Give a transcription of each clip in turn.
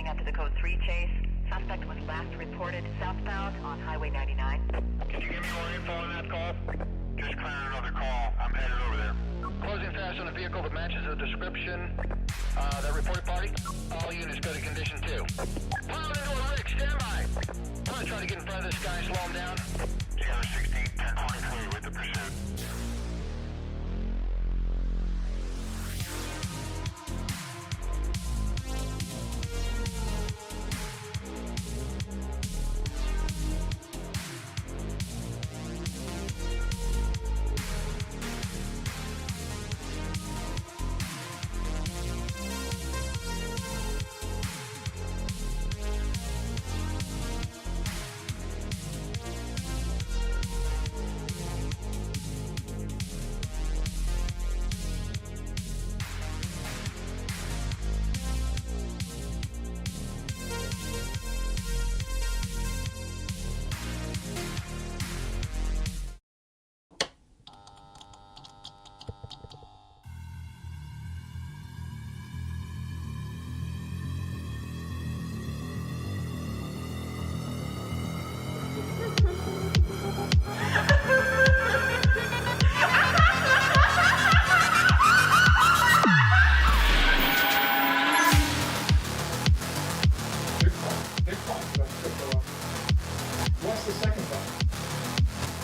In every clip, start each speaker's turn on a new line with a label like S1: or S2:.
S1: reporting after the code 3 chase. Suspect was last reported southbound on Highway 99.
S2: Can you give me more info on that call? Just clearing another call. I'm headed over there. Closing fast on a vehicle that matches the description. That reported party. All units go to condition 2. Piled into a rig. Stand by. I'm gonna try to get in front of this guy and slow him down. 016, 1023 with the pursuit.
S3: What's the second thought?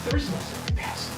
S3: There is no second pass.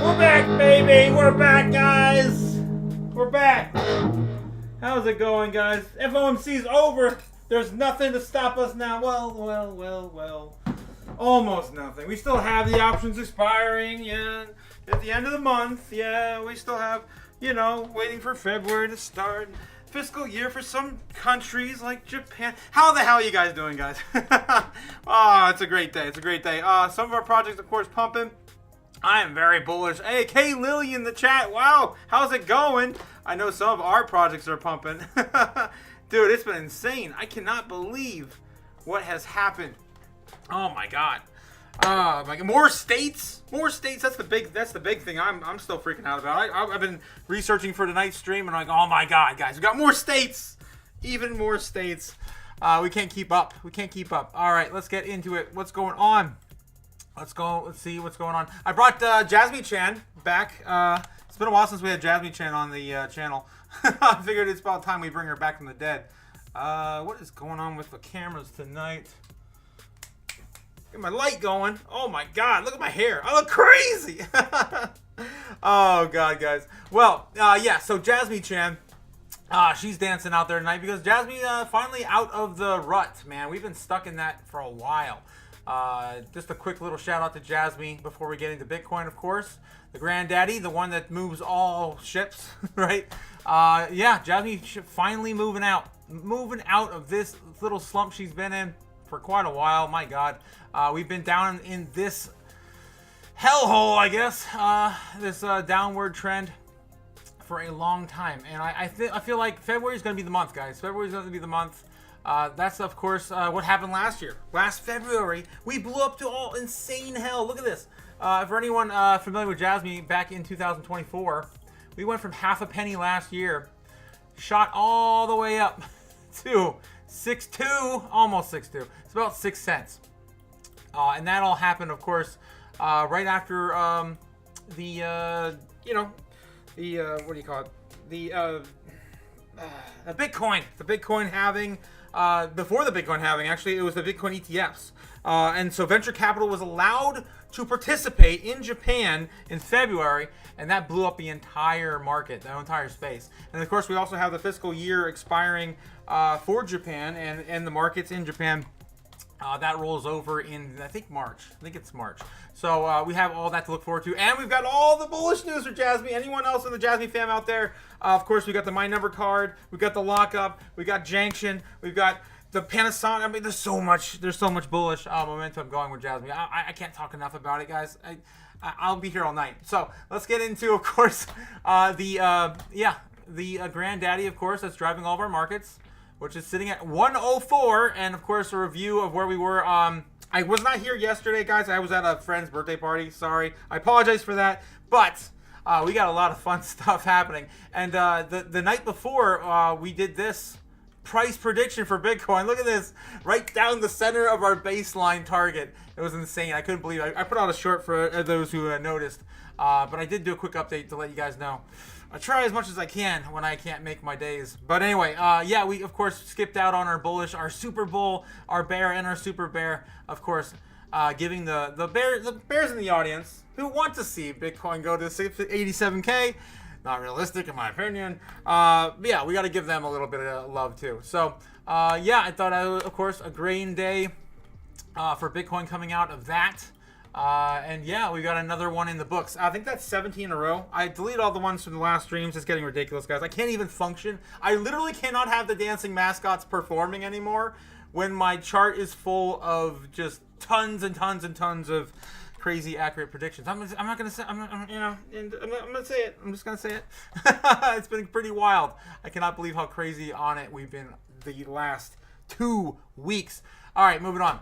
S4: We're back, baby! We're back, guys! We're back! How's it going, guys? FOMC's over! There's nothing to stop us now. Well. Almost nothing. We still have the options expiring, yeah. At the end of the month, yeah. We still have, waiting for February to start. Fiscal year for some countries like Japan. How the hell are you guys doing, guys? Oh, it's a great day. It's a great day. Some of our projects, of course, pumping. I am very bullish. Hey, K Lily in the chat. Wow, how's it going? I know some of our projects are pumping. Dude, it's been insane. I cannot believe what has happened. Oh my god. More states. That's the big thing. I'm still freaking out about. I've been researching for tonight's stream, and I'm like, oh my god, guys, we got more states. Even more states. We can't keep up. All right, let's get into it. What's going on? Let's see what's going on. I brought Jasmine Chan back. It's been a while since we had Jasmine Chan on the channel. I figured it's about time we bring her back from the dead. What is going on with the cameras tonight? Get my light going. Oh my god, look at my hair. I look crazy. Oh god, guys. Well, yeah, so Jasmine Chan, she's dancing out there tonight because Jasmine finally out of the rut, man. We've been stuck in that for a while. Just a quick little shout out to Jasmine before we get into Bitcoin, of course. The granddaddy, the one that moves all ships, right? Yeah, Jasmine finally moving out of this little slump she's been in for quite a while. My God, we've been down in this hellhole, I guess, this downward trend for a long time, and I feel like February is going to be the month, guys. February is going to be the month. That's, of course, what happened last year. Last February, we blew up to all insane hell. Look at this. For anyone familiar with Jasmine, back in 2024, we went from half a penny last year, shot all the way up to 6.2, almost 6.2. It's about 6 cents. And that all happened, of course, right after the what do you call it? The Bitcoin halving. Before the Bitcoin halving, actually, it was the Bitcoin ETFs. And so venture capital was allowed to participate in Japan in February, and that blew up the entire market, the entire space. And of course, we also have the fiscal year expiring for Japan, and the markets in Japan That rolls over in, I think, March. I think it's March. So we have all that to look forward to. And we've got all the bullish news for Jasmine. Anyone else in the Jasmine fam out there? Of course, we got the My Number card. We got the lockup. We got Janction. We've got the Panasonic. I mean, there's so much bullish momentum going with Jasmine. I can't talk enough about it, guys. I'll be here all night. So let's get into, of course, the granddaddy, of course, that's driving all of our markets, which is sitting at 104, and of course a review of where we were. I was not here yesterday, guys. I was at a friend's birthday party. Sorry, I apologize for that. But we got a lot of fun stuff happening. And the night before, we did this price prediction for Bitcoin. Look at this, right down the center of our baseline target. It was insane. I couldn't believe it. I put out a short for those who noticed, but I did do a quick update to let you guys know. I try as much as I can when I can't make my days. But anyway, yeah, we of course skipped out on our bullish, our super bull, our bear, and our super bear. Of course, giving the bears in the audience who want to see Bitcoin go to 87K. Not realistic in my opinion. Yeah, we got to give them a little bit of love too. So yeah, I thought of course a grain day for Bitcoin coming out of that. And yeah, we got another one in the books. I think that's 17 in a row. I deleted all the ones from the last streams. It's getting ridiculous, guys. I can't even function. I literally cannot have the dancing mascots performing anymore when my chart is full of just tons and tons and tons of crazy accurate predictions. I'm not gonna say. I'm gonna say it. I'm just gonna say it. It's been pretty wild. I cannot believe how crazy on it we've been the last 2 weeks. All right, moving on.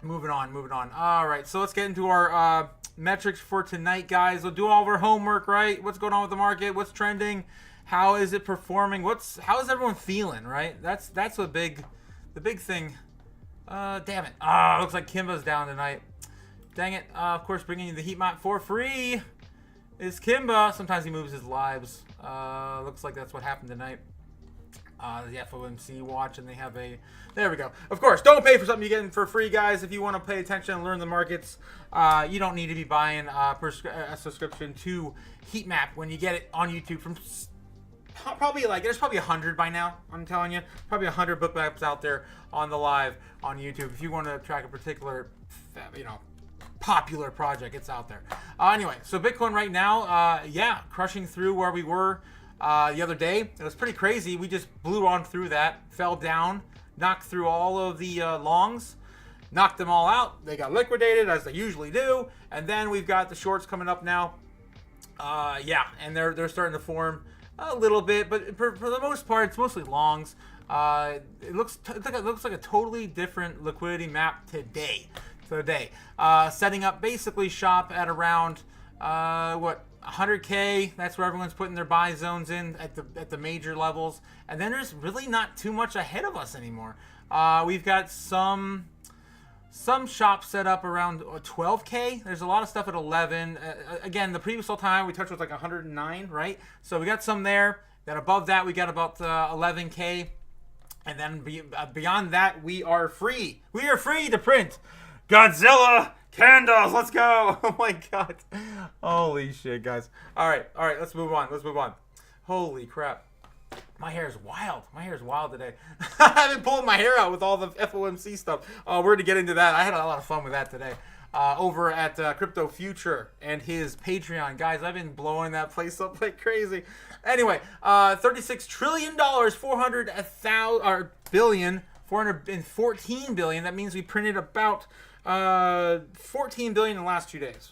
S4: All right, so let's get into our metrics for tonight, guys. We'll do all of our homework, right? What's going on with the market? What's trending? How is it performing? How is everyone feeling, right? That's the big thing. Damn it. Looks like Kimba's down tonight. Dang it. Of course, bringing you the heat map for free is Kimba. Sometimes he moves his lives. Looks like that's what happened tonight. The FOMC watch, and they have a... There we go. Of course, don't pay for something you get for free, guys. If you want to pay attention and learn the markets, you don't need to be buying a subscription to Heatmap when you get it on YouTube from probably there's probably 100 by now. I'm telling you, probably 100 book maps out there on the live on YouTube. If you want to track a particular, popular project, it's out there. Anyway, so Bitcoin right now, yeah, crushing through where we were the other day. It was pretty crazy. We just blew on through that, fell down, knocked through all of the longs, knocked them all out. They got liquidated as they usually do, and then we've got the shorts coming up now. Yeah, and they're starting to form a little bit, but for the most part, it's mostly longs. It looks like a totally different liquidity map today. Setting up basically shop at around 100K. That's where everyone's putting their buy zones in at the major levels, and then there's really not too much ahead of us anymore. We've got some shops set up around 12K. There's a lot of stuff at 11. Again, the previous all time we touched was like 109, right? So we got some there. Then above that we got about 11K, and then beyond that we are free. We are free to print Godzilla candles. Let's go. Oh my god. Holy shit, guys. All right, let's move on. Holy crap. My hair is wild today. I haven't pulled my hair out with all the FOMC stuff. We're going to get into that. I had a lot of fun with that today. Over at Crypto Future and his Patreon. Guys, I've been blowing that place up like crazy. Anyway, $36 trillion, 414 billion. That means we printed about 14 billion in the last 2 days.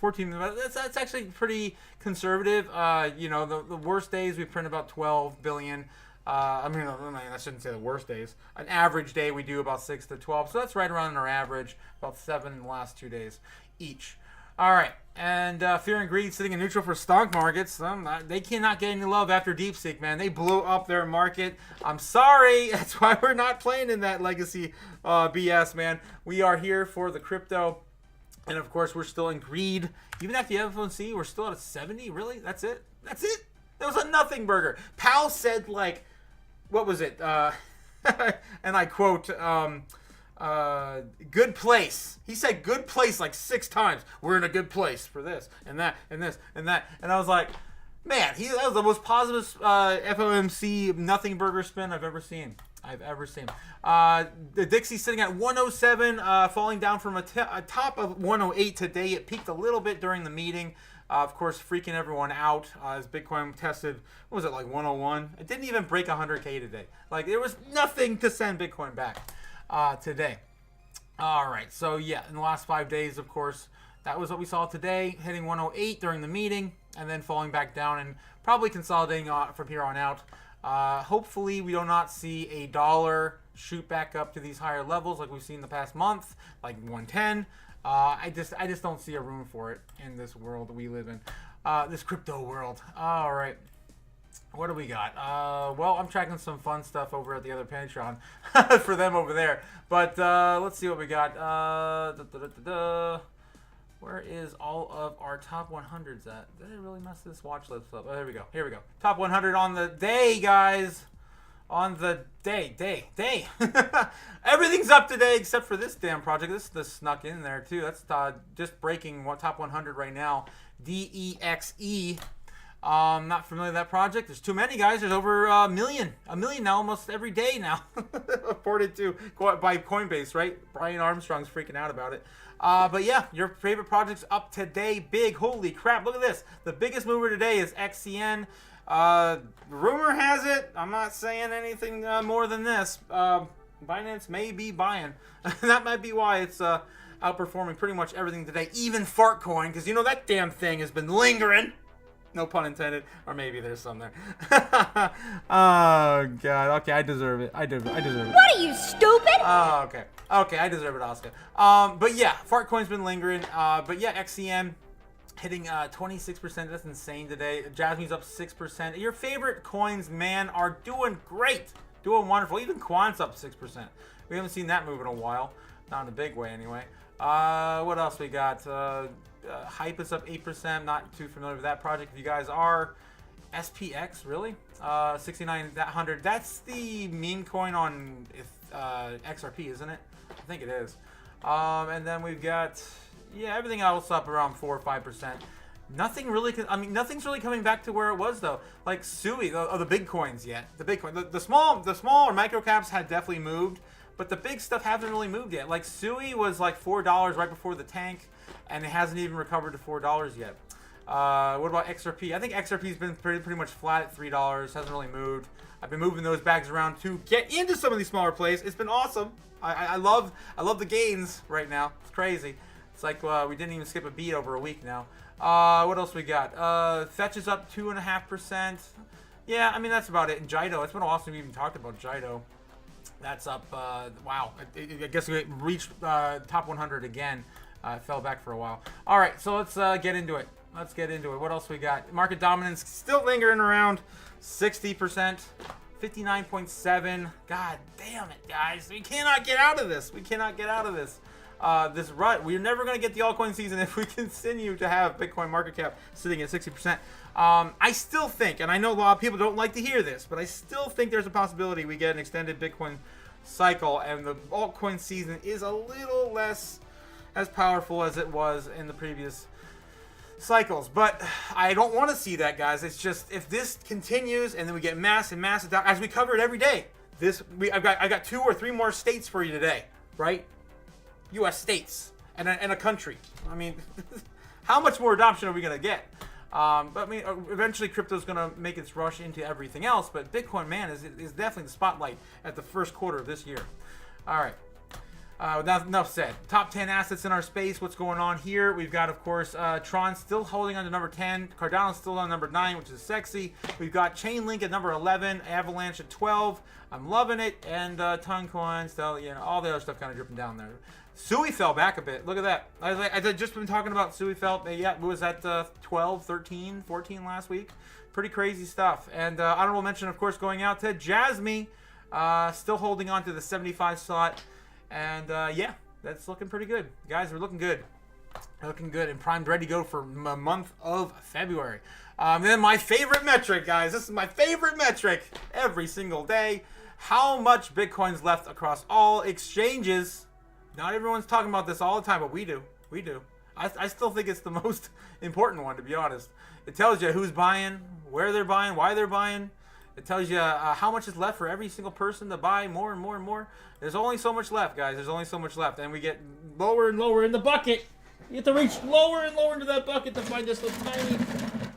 S4: 14. That's actually pretty conservative. The worst days we print about 12 billion. I shouldn't say the worst days. An average day we do about 6 to 12. So that's right around our average, about 7 in the last 2 days each. All right, and Fear and Greed sitting in neutral for stock markets. They cannot get any love after DeepSeek, man. They blew up their market. I'm sorry. That's why we're not playing in that legacy BS, man. We are here for the crypto. And, of course, we're still in greed. Even after the FOMC, we're still at a 70. Really? That's it? That was a nothing burger. Powell said, what was it? And I quote... good place. He said good place like 6 times. We're in a good place for this and that and this and that. And I was like, man, that was the most positive FOMC nothing burger spin I've ever seen. I've ever seen. The Dixie sitting at 107, falling down from a top of 108 today. It peaked a little bit during the meeting. Of course, freaking everyone out as Bitcoin tested, what was it, like 101? It didn't even break 100K today. Like, there was nothing to send Bitcoin back today. All right, so yeah, in the last 5 days, of course, that was what we saw today, hitting 108 during the meeting, and then falling back down and probably consolidating from here on out. Hopefully, we do not see a dollar shoot back up to these higher levels like we've seen the past month, like 110. I just don't see a room for it in this world we live in, this crypto world. All right, what do we got? Well, I'm tracking some fun stuff over at the other Patreon for them over there. But let's see what we got. Where is all of our top 100s at? Did I really mess this watch list up? Oh, here we go. Here we go. Top 100 on the day, guys. On the day. Everything's up today except for this damn project. This snuck in there too. That's just breaking top 100 right now. DEXE. Not familiar with that project. There's too many, guys. There's over a million now, almost every day now. Reported to by Coinbase, right? Brian Armstrong's freaking out about it. But yeah, your favorite project's up today. Big. Holy crap. Look at this. The biggest mover today is XCN. Rumor has it, I'm not saying anything more than this, Binance may be buying. That might be why it's outperforming pretty much everything today, even Fartcoin, because you know that damn thing has been lingering. No pun intended, or maybe there's some there. Oh god, okay, I deserve it. I deserve it.
S5: What are you, stupid?
S4: Oh, okay, I deserve it, Oscar. But yeah, Fartcoin's been lingering. But yeah, XCM hitting 26%. That's insane today. Jasmine's up 6%. Your favorite coins, man, are doing great, doing wonderful. Even Quant's up 6%. We haven't seen that move in a while, not in a big way anyway. What else we got? Hype is up 8%. Not too familiar with that project. If you guys are, SPX, really? 6900. That's the meme coin on XRP, isn't it? I think it is. And then we've got, yeah, everything else up around 4 or 5%. Nothing really. I mean, nothing's really coming back to where it was though. Like Sui, the big coins yet. The big coin, the small or micro caps had definitely moved, but the big stuff hasn't really moved yet. Like Sui was like $4 right before the tank, and it hasn't even recovered to $4 yet. What about XRP? I think XRP's been pretty much flat at $3. Hasn't really moved. I've been moving those bags around to get into some of these smaller plays. It's been awesome. I love the gains right now. It's crazy. It's like we didn't even skip a beat over a week now. What else we got? Fetch is up 2.5%. Yeah, I mean that's about it. And Jido, it's been awesome we even talked about Jido. That's up. Wow, I guess we reached top 100 again. It fell back for a while. All right, so let's get into it. Let's get into it. What else we got? Market dominance still lingering around 60%, 59.7. God damn it, guys. We cannot get out of this. We cannot get out of this. This rut. We're never going to get the altcoin season if we continue to have Bitcoin market cap sitting at 60%. I still think, and I know a lot of people don't like to hear this, but I still think there's a possibility we get an extended Bitcoin cycle and the altcoin season is a little less as powerful as it was in the previous cycles. But I don't want to see that, guys. It's just if this continues and then we get mass adoption, as we cover it every day. I got 2 or 3 more states for you today, right? U.S. states and a country. I mean, how much more adoption are we gonna get? But I mean, eventually crypto's gonna make its rush into everything else. But Bitcoin, man, is definitely the spotlight at the first quarter of this year. All right. Enough said. Top 10 assets in our space. What's going on here? We've got, of course, Tron still holding on to number 10. Cardano's still on number 9, which is sexy. We've got Chainlink at number 11. Avalanche at 12. I'm loving it. And Toncoin, still, you know, all the other stuff kind of dripping down there. Sui fell back a bit. Look at that. I had just been talking about Sui fell. Yeah, what was that? 12, 13, 14 last week. Pretty crazy stuff. And honorable mention, of course, going out to Jasmine. Still holding on to the 75 slot. And yeah, that's looking pretty good. Guys, we're looking good. Looking good and primed, ready to go for a month of February. Then my favorite metric, guys. This is my favorite metric every single day. How much Bitcoin's left across all exchanges. Not everyone's talking about this all the time, but we do. We do. I still think it's the most important one, to be honest. It tells you who's buying, where they're buying, why they're buying. It tells you how much is left for every single person to buy more and more and more. There's only so much left, guys. There's only so much left. And we get lower and lower in the bucket. You have to reach lower and lower into that bucket to find this little tiny...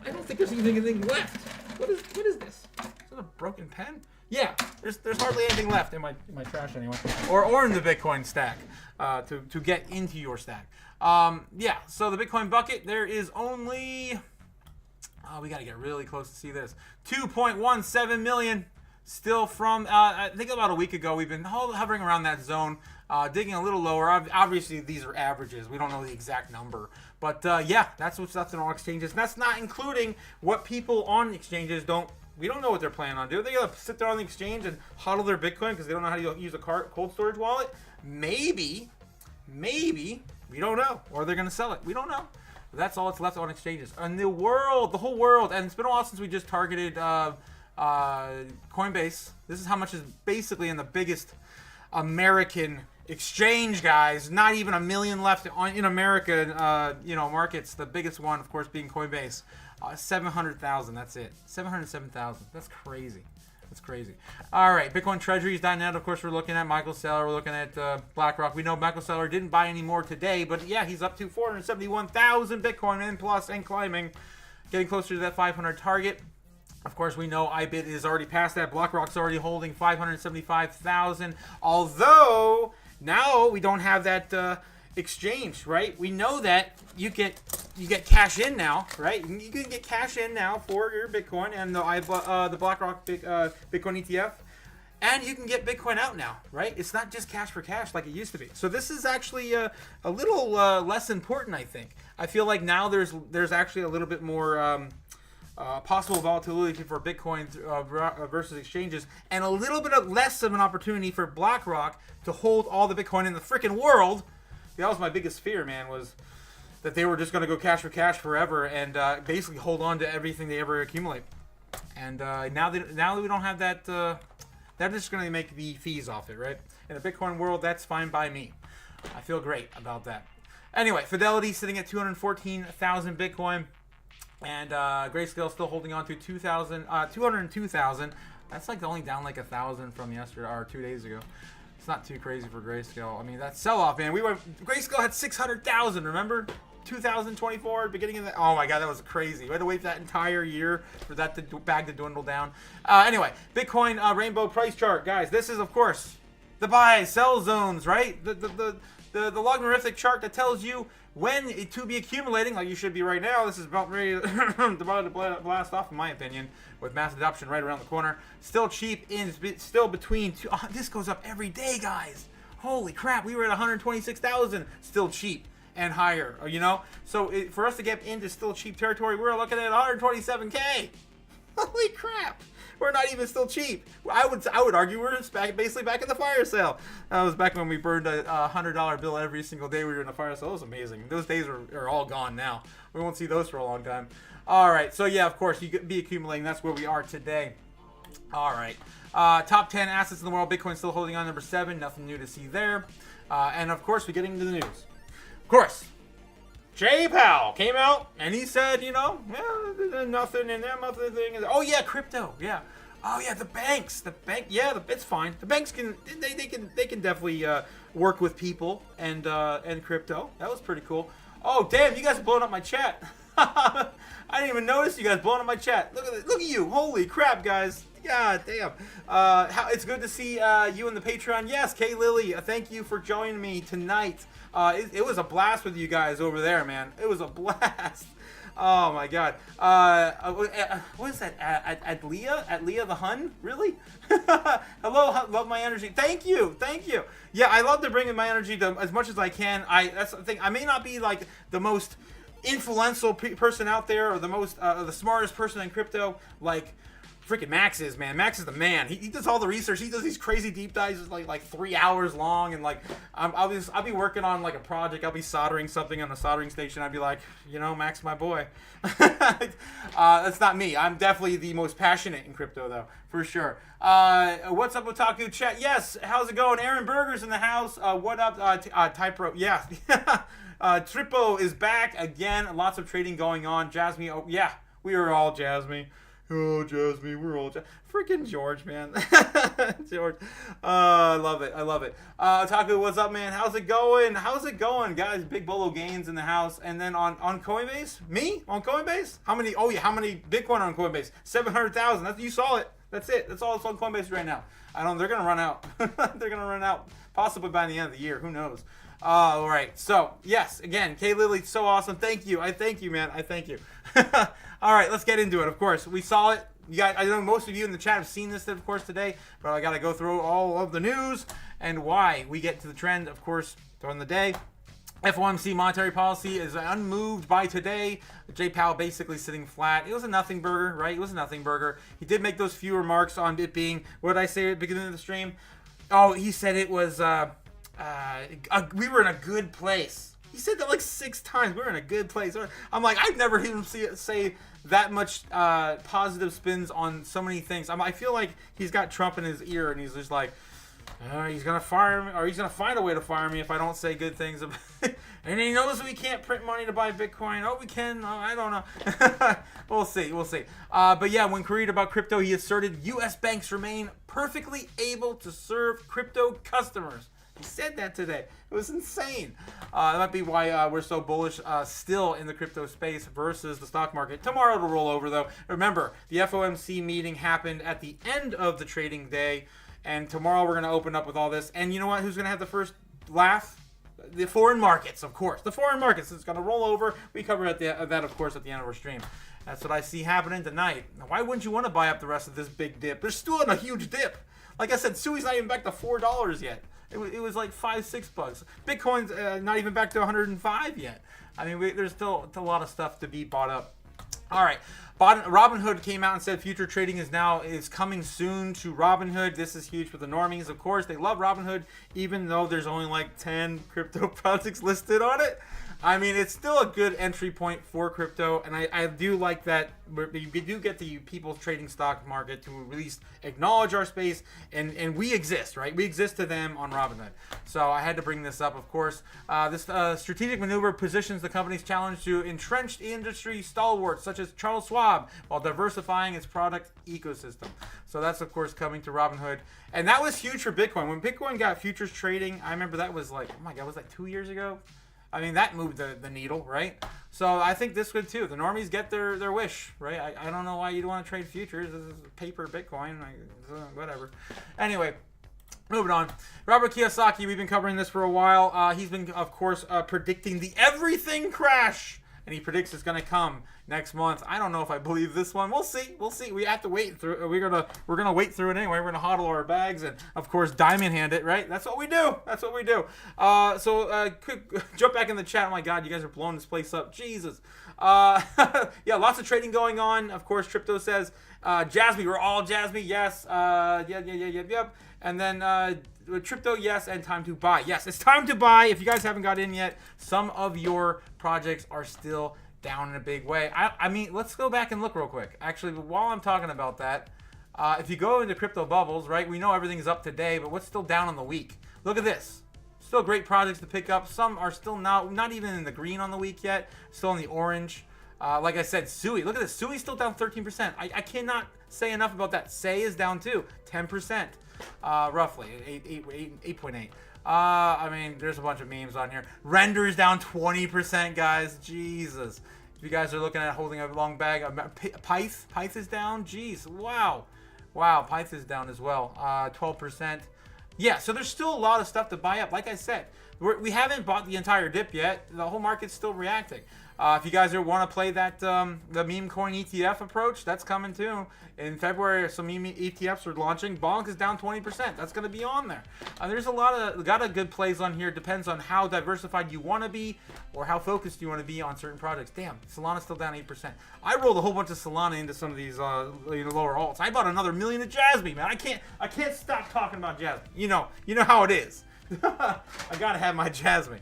S4: I don't think there's even anything left. What is this? Is that a broken pen? Yeah, there's hardly anything left in my trash anyway. Or in the Bitcoin stack to get into your stack. Yeah, so the Bitcoin bucket, there is only... Oh, we got to get really close to see this. 2.17 million. Still from, I think about a week ago, we've been hovering around that zone, digging a little lower. Obviously, these are averages. We don't know the exact number. But, yeah, that's what's left in all exchanges. And that's not including what people on exchanges we don't know what they're planning on doing. They're going to sit there on the exchange and hodl their Bitcoin because they don't know how to use a cold storage wallet? Maybe. We don't know. Or they're going to sell it. We don't know. That's all that's left on exchanges. And the whole world, and it's been a while since we just targeted Coinbase. This is how much is basically in the biggest American exchange, guys. Not even a million left in American, markets. The biggest one, of course, being Coinbase. 700,000. That's it. 707,000. That's crazy. That's crazy. All right, BitcoinTreasuries.net. Of course, we're looking at Michael Saylor. We're looking at BlackRock. We know Michael Saylor didn't buy any more today, but yeah, he's up to 471,000 Bitcoin and plus and climbing, getting closer to that 500 target. Of course, we know IBIT is already past that. BlackRock's already holding 575,000. Although now we don't have that exchange, right? We know that you get cash in now, right? You can get cash in now for your Bitcoin and the BlackRock Bitcoin ETF, and you can get Bitcoin out now, right? It's not just cash for cash like it used to be. So this is actually a little less important, I think. I feel like now there's actually a little bit more possible volatility for Bitcoin versus exchanges, and a little bit less of an opportunity for BlackRock to hold all the Bitcoin in the freaking world. That was my biggest fear, man, was that they were just going to go cash for cash forever and basically hold on to everything they ever accumulate. And now that we don't have that, they're just going to make the fees off it, right? In the Bitcoin world, that's fine by me. I feel great about that. Anyway, Fidelity sitting at 214,000 Bitcoin. And Grayscale still holding on to 202,000. That's like only down like 1,000 from yesterday or 2 days ago. It's not too crazy for Grayscale. I mean, that sell-off, man. Grayscale had 600,000. Remember, 2024, beginning of the. Oh my God, that was crazy. We had to wait that entire year for that bag to dwindle down. Anyway, Bitcoin rainbow price chart, guys. This is, of course, the buy-sell zones, right? The logarithmic chart that tells you when to be accumulating, like you should be right now. This is about ready to blast off, in my opinion, with mass adoption right around the corner. Still cheap, still between two. This goes up every day, guys. Holy crap, we were at 126,000, still cheap and higher, So for us to get into still cheap territory, we're looking at 127K. Holy crap. We're not even still cheap. I would argue we're basically back in the fire sale. That was back when we burned a $100 bill every single day we were in the fire sale. It was amazing. Those days are all gone now. We won't see those for a long time. All right. So, yeah, of course, you could be accumulating. That's where we are today. All right. Top 10 assets in the world. Bitcoin still holding on number 7. Nothing new to see there. And, of course, we're getting into the news. Of course. Jay Powell came out and he said, there's nothing in there, nothing thing. Oh yeah, crypto, yeah. Oh yeah, the banks, it's fine. The banks can definitely work with people and crypto. That was pretty cool. Oh damn, you guys are blowing up my chat. I didn't even notice you guys blowing up my chat. Look at you, holy crap, guys. God damn. It's good to see you in the Patreon. Yes, Kay Lily, thank you for joining me tonight. It was a blast with you guys over there, man. It was a blast. Oh my God. What is that? Adlia the Hun? Really? Hello, love my energy. Thank you. Yeah, I love to bring in my energy to as much as I can. That's the thing. I may not be like the most influential person out there or the smartest person in crypto, like freaking Max is, man. Max is the man. He does all the research. He does these crazy deep dives, like 3 hours long, and like I'll be working on like a project. I'll be soldering something on a soldering station. I'd be like, Max, my boy. That's not me. I'm definitely the most passionate in crypto, though, for sure. What's up, Otaku chat? Yes, how's it going? Aaron Berger's in the house. What up, Typro? Yeah. Tripo is back again. Lots of trading going on. Jasmine, oh yeah, we are all Jasmine. Oh, Jasmine, we're all freaking George, man. George. I love it. I love it. Otaku, what's up, man? How's it going? How's it going, guys? Big Bolo Gains in the house. And then on Coinbase? Me? On Coinbase? How many? Oh, yeah. How many Bitcoin on Coinbase? 700,000. You saw it. That's it. That's all that's on Coinbase right now. They're going to run out. They're going to run out possibly by the end of the year. Who knows? All right. So, yes, again, K Lily, so awesome. Thank you. I thank you, man. I thank you. All right, let's get into it. Of course, we saw it. You guys, I know most of you in the chat have seen this, of course, today, but I got to go through all of the news and why we get to the trend, of course, during the day. FOMC monetary policy is unmoved by today. Jay Powell basically sitting flat. It was a nothing burger, right? It was a nothing burger. He did make those few remarks on it being, what did I say at the beginning of the stream? Oh, he said it was, we were in a good place. He said that like 6 times. We're in a good place. I'm like, I've never heard him say that much positive spins on so many things. I feel like he's got Trump in his ear, and he's just like, he's gonna fire me, or he's gonna find a way to fire me if I don't say good things. And he knows we can't print money to buy Bitcoin. Oh, we can. Oh, I don't know. We'll see. We'll see. But yeah, when queried about crypto, he asserted U.S. banks remain perfectly able to serve crypto customers. He said that today. It was insane. That might be why we're so bullish still in the crypto space versus the stock market. Tomorrow it'll roll over, though. Remember, the FOMC meeting happened at the end of the trading day, and tomorrow we're going to open up with all this. And you know what? Who's going to have the first laugh? The foreign markets, of course. The foreign markets. It's going to roll over. We cover that, of course, at the end of our stream. That's what I see happening tonight. Now, why wouldn't you want to buy up the rest of this big dip? There's still a huge dip. Like I said, Sui's not even back to $4 yet. It was like $5-6. Bitcoin's not even back to 105 yet. I mean, there's still a lot of stuff to be bought up. All right, Robinhood came out and said future trading is coming soon to Robinhood. This is huge for the normies. Of course, they love Robinhood, even though there's only like 10 crypto projects listed on it. I mean, it's still a good entry point for crypto, and I do like that you do get the people trading stock market to at least acknowledge our space, and we exist, right? We exist to them on Robinhood. So I had to bring this up, of course. This strategic maneuver positions the company's challenge to entrenched industry stalwarts such as Charles Schwab while diversifying its product ecosystem. So that's, of course, coming to Robinhood. And that was huge for Bitcoin. When Bitcoin got futures trading, I remember that was like, oh my God, was that 2 years ago? I mean, that moved the needle, right? So I think this would too. The normies get their wish, right? I don't know why you'd want to trade futures. This is paper Bitcoin, whatever. Anyway, moving on. Robert Kiyosaki, we've been covering this for a while. He's been, of course, predicting the everything crash. And he predicts it's going to come next month. I don't know if I believe this one. We'll see. We'll see. We have to wait through. We're gonna wait through it anyway. We're gonna hodl our bags and, of course, diamond hand it. Right? That's what we do. That's what we do. Quick, jump back in the chat. Oh my God, you guys are blowing this place up. Jesus. Yeah, lots of trading going on. Of course, Crypto says, Jasmine, we're all Jasmine. Yes. Yep. And then crypto, yes, and time to buy. Yes, it's time to buy. If you guys haven't got in yet, some of your projects are still down in a big way. I mean, let's go back and look real quick. Actually, while I'm talking about that, if you go into crypto bubbles, right, we know everything's up today, but what's still down on the week? Look at this. Still great projects to pick up. Some are still not even in the green on the week yet. Still in the orange. Like I said, Sui. Look at this. Sui's still down 13%. I cannot say enough about that. Say is down too. 10%. Roughly 8.8. I mean, there's a bunch of memes on here. Render is down 20%, guys. Jesus. If you guys are looking at holding a long bag, Pyth is down. Jeez, wow, Pyth is down as well. 12%. Yeah, so there's still a lot of stuff to buy up. Like I said, we haven't bought the entire dip yet. The whole market's still reacting. If you guys want to play that the meme coin ETF approach, that's coming too. In February, some meme ETFs are launching. Bonk is down 20%. That's going to be on there. There's a lot of good plays on here. Depends on how diversified you want to be or how focused you want to be on certain projects. Damn, Solana's still down 8%. I rolled a whole bunch of Solana into some of these lower alts. I bought another million of Jasmine, man. I can't stop talking about Jasmine. You know how it is. I gotta have my Jasmine.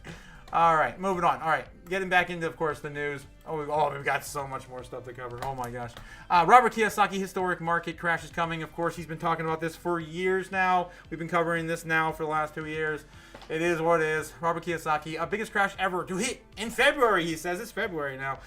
S4: All right, moving on. All right, getting back into, of course, the news. We've got so much more stuff to cover. Oh my gosh. Robert Kiyosaki, historic market crash is coming. Of course, he's been talking about this for years now. We've been covering this now for the last 2 years. It is what it is. Robert Kiyosaki, biggest crash ever to hit in February, he says. It's February now.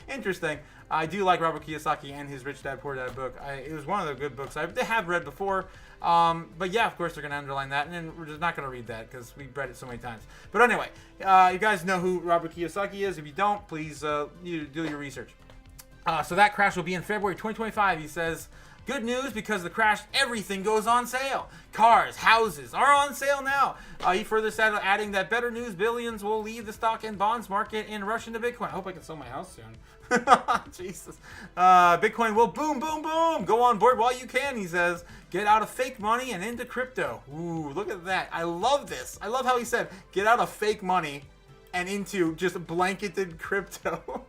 S4: Interesting. I do like Robert Kiyosaki and his Rich Dad Poor Dad book. It was one of the good books I have read before. But yeah, of course, they're going to underline that. And then we're just not going to read that because we've read it so many times. But anyway, you guys know who Robert Kiyosaki is. If you don't, please you do your research. So that crash will be in February 2025, he says. Good news, because of the crash, everything goes on sale. Cars, houses are on sale now. He further said, adding that better news, billions will leave the stock and bonds market and rush into Bitcoin. I hope I can sell my house soon. Jesus. Bitcoin will boom, boom, boom. Go on board while you can, he says. Get out of fake money and into crypto. Ooh, look at that. I love this. I love how he said, get out of fake money and into just blanketed crypto.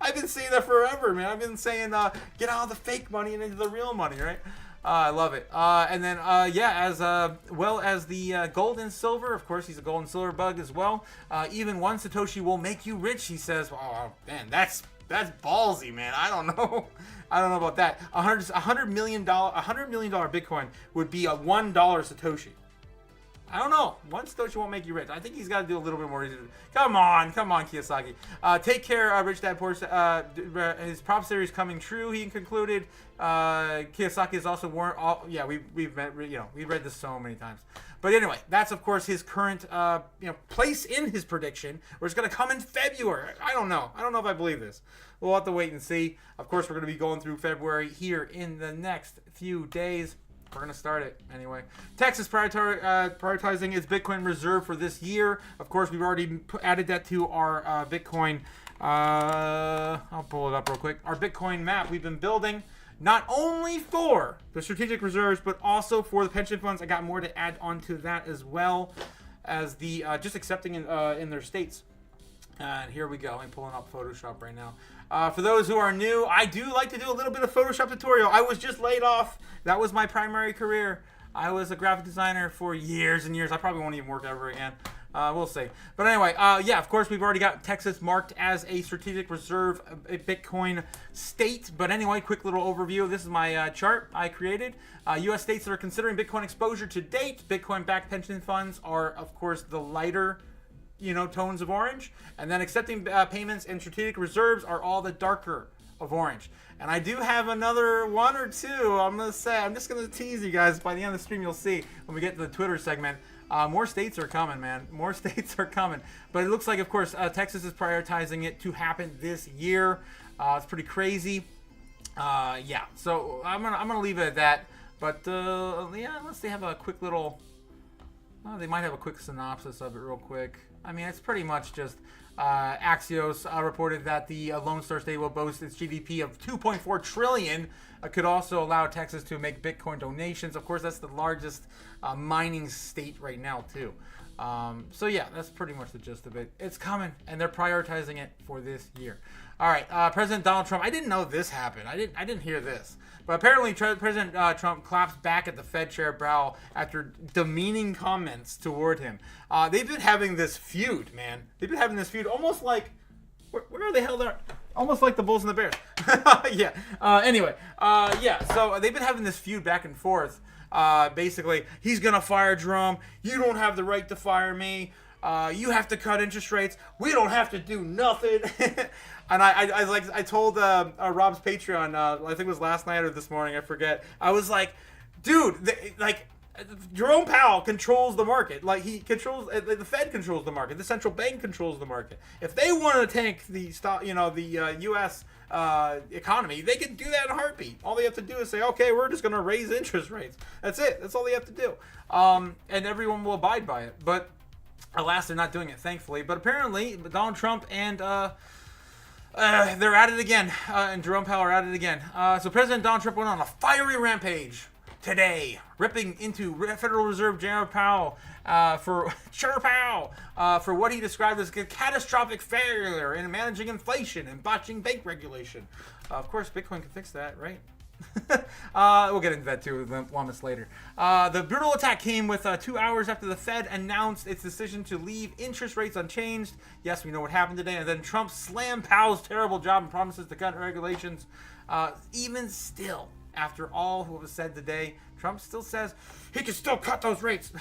S4: I've been saying that forever, man. I've been saying, get out of the fake money and into the real money, right? I love it. And then, as well as the gold and silver. Of course, he's a gold and silver bug as well. Even one Satoshi will make you rich, he says. Oh, man, that's ballsy, man. I don't know. I don't know about that. $100 million Bitcoin would be a $1 Satoshi. I don't know. One Satoshi won't make you rich. I think he's got to do a little bit more. Come on, Kiyosaki. Take care, Rich Dad Poor. His prop series coming true. He concluded. Kiyosaki is also warned. We've read this so many times. But anyway, that's of course his current place in his prediction, where it's going to come in February. I don't know if I believe this. We'll have to wait and see. Of course, we're going to be going through February here in the next few days. We're going to start it anyway. Texas prioritizing its Bitcoin reserve for this year. Of course, we've already added that to our Bitcoin. I'll pull it up real quick. Our Bitcoin map we've been building, not only for the strategic reserves, but also for the pension funds. I got more to add onto that as well as the just accepting in their states. And here we go. I'm pulling up Photoshop right now. For those who are new, I do like to do a little bit of Photoshop tutorial. I was just laid off. That was my primary career. I was a graphic designer for years and years. I probably won't even work ever again. We'll see. But anyway, of course, we've already got Texas marked as a strategic reserve Bitcoin state. But anyway, quick little overview. This is my chart I created. U.S. states that are considering Bitcoin exposure to date. Bitcoin-backed pension funds are, of course, the lighter tones of orange, and then accepting payments and strategic reserves are all the darker of orange. And I do have another one or two. I'm just gonna tease you guys. By the end of the stream, you'll see when we get to the Twitter segment. More states are coming, man. More states are coming. But it looks like, of course, Texas is prioritizing it to happen this year. It's pretty crazy. So I'm gonna leave it at that. But unless they have a quick little. They might have a quick synopsis of it real quick. I mean, it's pretty much just Axios reported that the Lone Star State will boast its GDP of $2.4 trillion. Could also allow Texas to make Bitcoin donations. Of course, that's the largest mining state right now, too. That's pretty much the gist of it. It's coming, and they're prioritizing it for this year. All right, President Donald Trump. I didn't know this happened. I didn't hear this. But apparently, President Trump claps back at the Fed Chair Powell after demeaning comments toward him. They've been having this feud, man. They've been having this feud almost like, where the hell they're, almost like the Bulls and the Bears. So they've been having this feud back and forth. Basically, he's gonna fire Jerome. You don't have the right to fire me. You have to cut interest rates. We don't have to do nothing. And I told Rob's Patreon, I think it was last night or this morning, I forget. I was like, dude, Jerome Powell controls the market. Like, he controls, the Fed controls the market. The central bank controls the market. If they want to tank the stock, the U.S. Economy, they can do that in a heartbeat. All they have to do is say, okay, we're just going to raise interest rates. That's it. That's all they have to do. And everyone will abide by it. But alas, they're not doing it, thankfully. But apparently, Donald Trump and they're at it again. And Jerome Powell are at it again. So President Donald Trump went on a fiery rampage today, ripping into Federal Reserve Chair Powell for what he described as a catastrophic failure in managing inflation and botching bank regulation. Of course, Bitcoin can fix that, right? We'll get into that too with Llamas later. The brutal attack came with 2 hours after the Fed announced its decision to leave interest rates unchanged. Yes, we know what happened today. And then Trump slammed Powell's terrible job and promises to cut regulations. Even still, after all what was said today, Trump still says he can still cut those rates.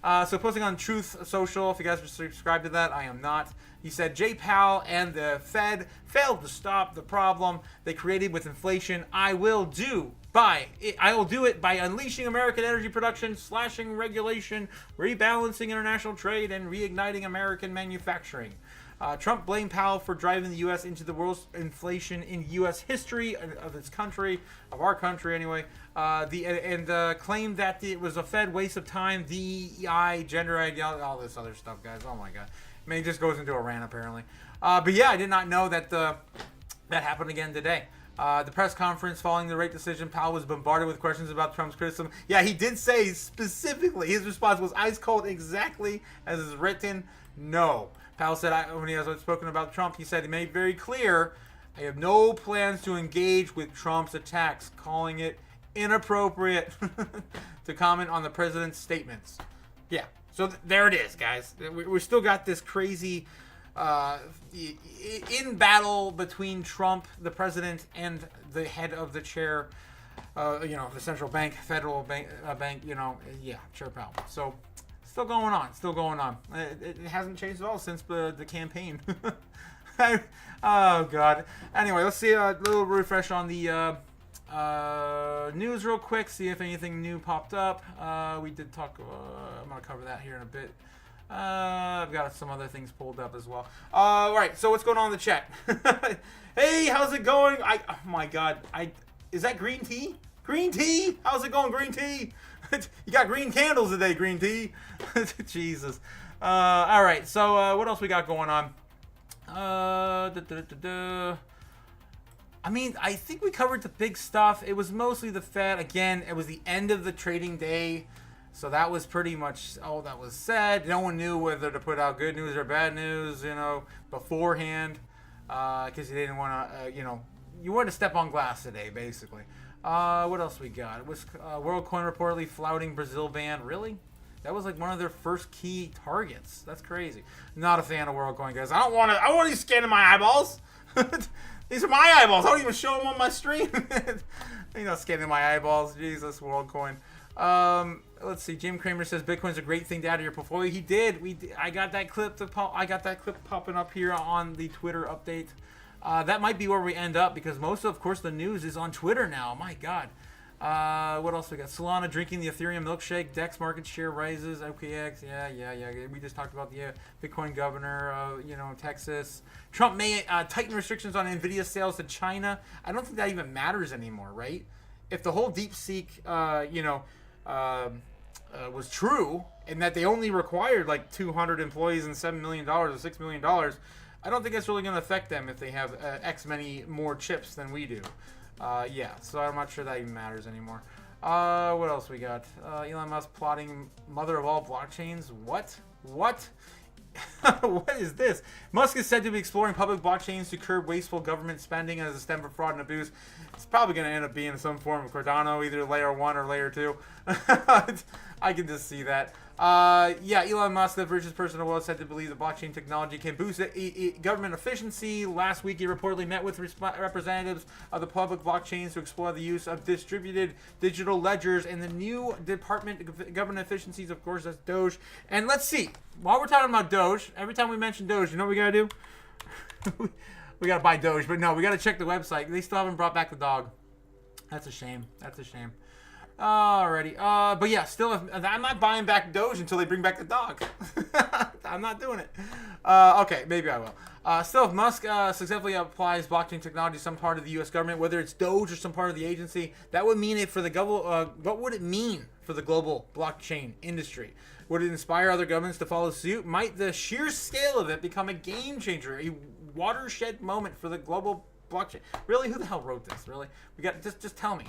S4: So posting on Truth Social, if you guys are subscribed to that, I am not. He said Jay Powell and the Fed failed to stop the problem they created with inflation. I will do it by unleashing American energy production, slashing regulation, rebalancing international trade, and reigniting American manufacturing. Trump blamed Powell for driving the U.S. into the worst inflation in U.S. history of its country, of our country anyway, and claimed that it was a Fed waste of time, DEI, gender ideology, all this other stuff, guys. Oh my God. I mean, he just goes into a rant apparently. But yeah, I did not know that that happened again today. The press conference following the rate decision, Powell was bombarded with questions about Trump's criticism. Yeah, he did say specifically, his response was ice cold, exactly as is written, no. Powell said, when he has spoken about Trump, he said he made very clear, I have no plans to engage with Trump's attacks, calling it inappropriate to comment on the president's statements. Yeah, so there it is, guys. We still got this crazy in battle between Trump, the president, and the head of the chair, the central bank, federal bank, Chair Powell. So still going on. It hasn't changed at all since the campaign. Oh, God. Anyway, let's see a little refresh on the news real quick, see if anything new popped up. We did talk, I'm going to cover that here in a bit. I've got some other things pulled up as well. All right, so what's going on in the chat? Hey, how's it going? Oh my God. Is that green tea? Green tea? How's it going, green tea? You got green candles today, green tea. Jesus. All right, so what else we got going on? I mean, I think we covered the big stuff. It was mostly the Fed. Again, it was the end of the trading day. So that was pretty much all that was said. No one knew whether to put out good news or bad news, beforehand. Because you didn't want to, you wanted to step on glass today, basically. What else we got? It was WorldCoin reportedly flouting Brazil ban. Really? That was like one of their first key targets. That's crazy. Not a fan of WorldCoin, guys. I want you scanning my eyeballs. These are my eyeballs. I don't even show them on my stream. Scanning my eyeballs. Jesus, WorldCoin. Let's see. Jim Cramer says Bitcoin's a great thing to add to your portfolio. He did. I got that clip popping up here on the Twitter update. That might be where we end up because most of course, the news is on Twitter now. My God. What else we got? Solana drinking the Ethereum milkshake. DEX market share rises. OKX. Yeah. We just talked about the Bitcoin governor, Texas. Trump may tighten restrictions on NVIDIA sales to China. I don't think that even matters anymore, right? If the whole DeepSeek, was true and that they only required like 200 employees and $7 million or $6 million, I don't think that's really going to affect them if they have X many more chips than we do. So I'm not sure that even matters anymore. What else we got? Elon Musk plotting mother of all blockchains. What? What is this? Musk is said to be exploring public blockchains to curb wasteful government spending as a stem for fraud and abuse. It's probably going to end up being some form of Cardano, either layer 1 or layer 2. I can just see that. Elon Musk, the richest person in the world, said to believe the blockchain technology can boost government efficiency. Last week, he reportedly met with representatives of the public blockchains to explore the use of distributed digital ledgers and the new Department of Government Efficiencies, of course, that's Doge. And let's see, while we're talking about Doge, every time we mention Doge, you know what we got to do? We got to buy Doge, but no, we got to check the website. They still haven't brought back the dog. That's a shame. Alrighty. But yeah, still, I'm not buying back Doge until they bring back the dog. I'm not doing it. Okay, maybe I will. Still, if Musk successfully applies blockchain technology to some part of the U.S. government, whether it's Doge or some part of the agency, that would mean it for the what would it mean for the global blockchain industry? Would it inspire other governments to follow suit? Might the sheer scale of it become a game changer, a watershed moment for the global blockchain? Really? Who the hell wrote this? Really? We got just tell me.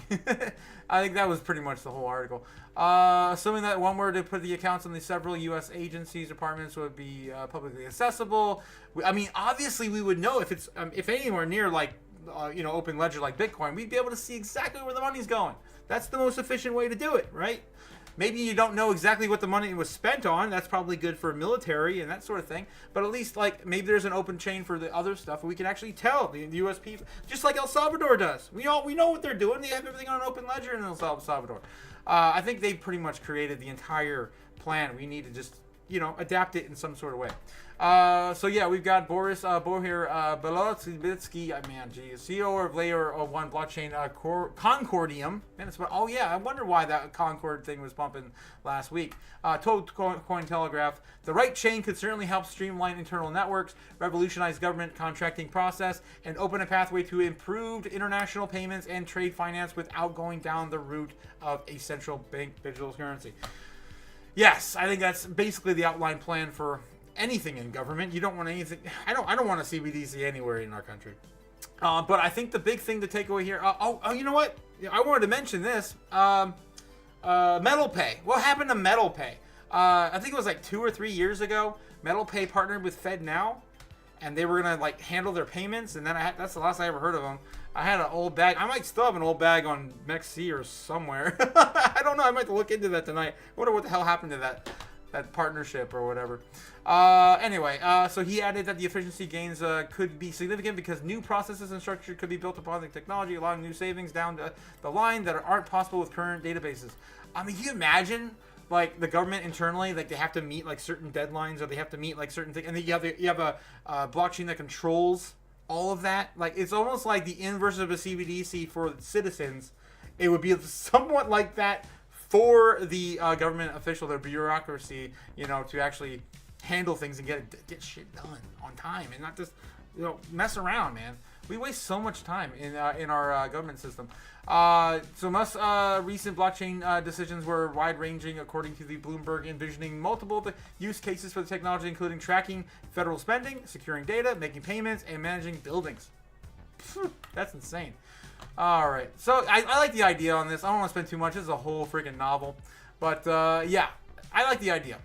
S4: I think that was pretty much the whole article. Assuming that one were to put the accounts on the several U.S. agencies, departments would be publicly accessible. I mean, obviously, we would know if it's if anywhere near like open ledger like Bitcoin, we'd be able to see exactly where the money's going. That's the most efficient way to do it, right? Maybe you don't know exactly what the money was spent on. That's probably good for military and that sort of thing. But at least, like, maybe there's an open chain for the other stuff. We can actually tell the U.S. people, just like El Salvador does. We know what they're doing. They have everything on an open ledger in El Salvador. I think they pretty much created the entire plan. We need to just, adapt it in some sort of way. So yeah, we've got Boris Bohir Belotsky, CEO of Layer 1 blockchain Concordium. Man, it's oh yeah, I wonder why that Concord thing was pumping last week. Told Cointelegraph, the right chain could certainly help streamline internal networks, revolutionize government contracting process, and open a pathway to improved international payments and trade finance without going down the route of a central bank digital currency. Yes, I think that's basically the outline plan for anything in government. You don't want anything. I don't want a CBDC anywhere in our country. But I think the big thing to take away here. You know what? I wanted to mention this. Metal Pay. What happened to Metal Pay? I think it was like 2 or 3 years ago. Metal Pay partnered with FedNow, and they were gonna like handle their payments. And then that's the last I ever heard of them. I had an old bag. I might still have an old bag on MEXC or somewhere. I don't know. I might have to look into that tonight. I wonder what the hell happened to that partnership or whatever. Anyway, so he added that the efficiency gains could be significant because new processes and structure could be built upon the technology, allowing new savings down the line that aren't possible with current databases. I mean, can you imagine, like, the government internally, like, they have to meet, like, certain deadlines, or they have to meet, like, certain things, and then you have a blockchain that controls all of that. Like, it's almost like the inverse of a CBDC for citizens. It would be somewhat like that for the government official, their bureaucracy, to actually handle things and get shit done on time and not just mess around, man. We waste so much time in our government system. So most recent blockchain decisions were wide-ranging, according to the Bloomberg, envisioning multiple use cases for the technology, including tracking federal spending, securing data, making payments, and managing buildings. That's insane. All right, so I like the idea on this. I don't want to spend too much. This is a whole freaking novel, but yeah, I like the idea.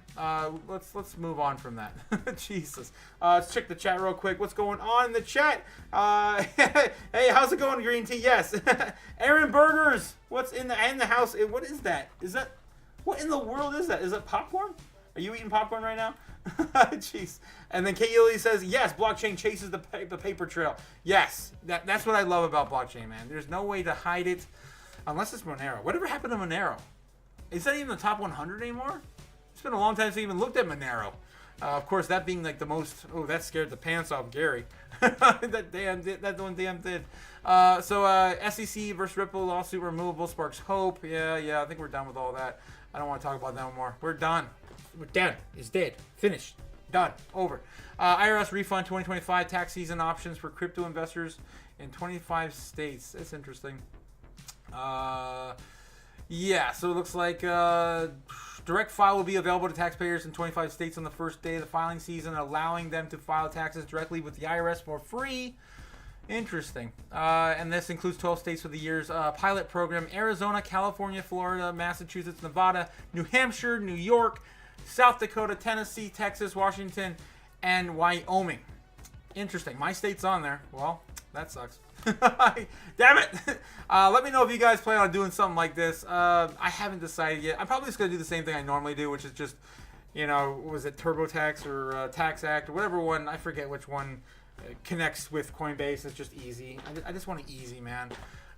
S4: Let's move on from that. Jesus. Let's check the chat real quick. What's going on in the chat? Hey, how's it going, Green Tea? Yes. Aaron Burgers. What's in the house? What is that? What in the world is that? Is it popcorn? Are you eating popcorn right now? Jeez. And then Kaylee says, yes, blockchain chases the paper trail. Yes, that's what I love about blockchain, man. There's no way to hide it unless it's Monero. Whatever happened to Monero? Is that even the top 100 anymore? It's been a long time since I even looked at Monero. Of course, that being like the most... Oh, that scared the pants off Gary. that one damn did. So SEC versus Ripple lawsuit removable sparks hope. Yeah, I think we're done with all that. I don't want to talk about that anymore. We're done. We're done. It's dead. Finished. Done. Over. IRS refund 2025 tax season options for crypto investors in 25 states. That's interesting. Yeah, so it looks like direct file will be available to taxpayers in 25 states on the first day of the filing season, allowing them to file taxes directly with the IRS for free. Interesting. And this includes 12 states with the year's pilot program: Arizona, California, Florida, Massachusetts, Nevada, New Hampshire, New York, South Dakota, Tennessee, Texas, Washington, and Wyoming. Interesting. My state's on there. Well, that sucks. Damn it. Let me know if you guys plan on doing something like this. I haven't decided yet. I'm probably just going to do the same thing I normally do, which is just, was it TurboTax or Tax Act or whatever one? I forget which one connects with Coinbase. It's just easy. I just want it easy, man.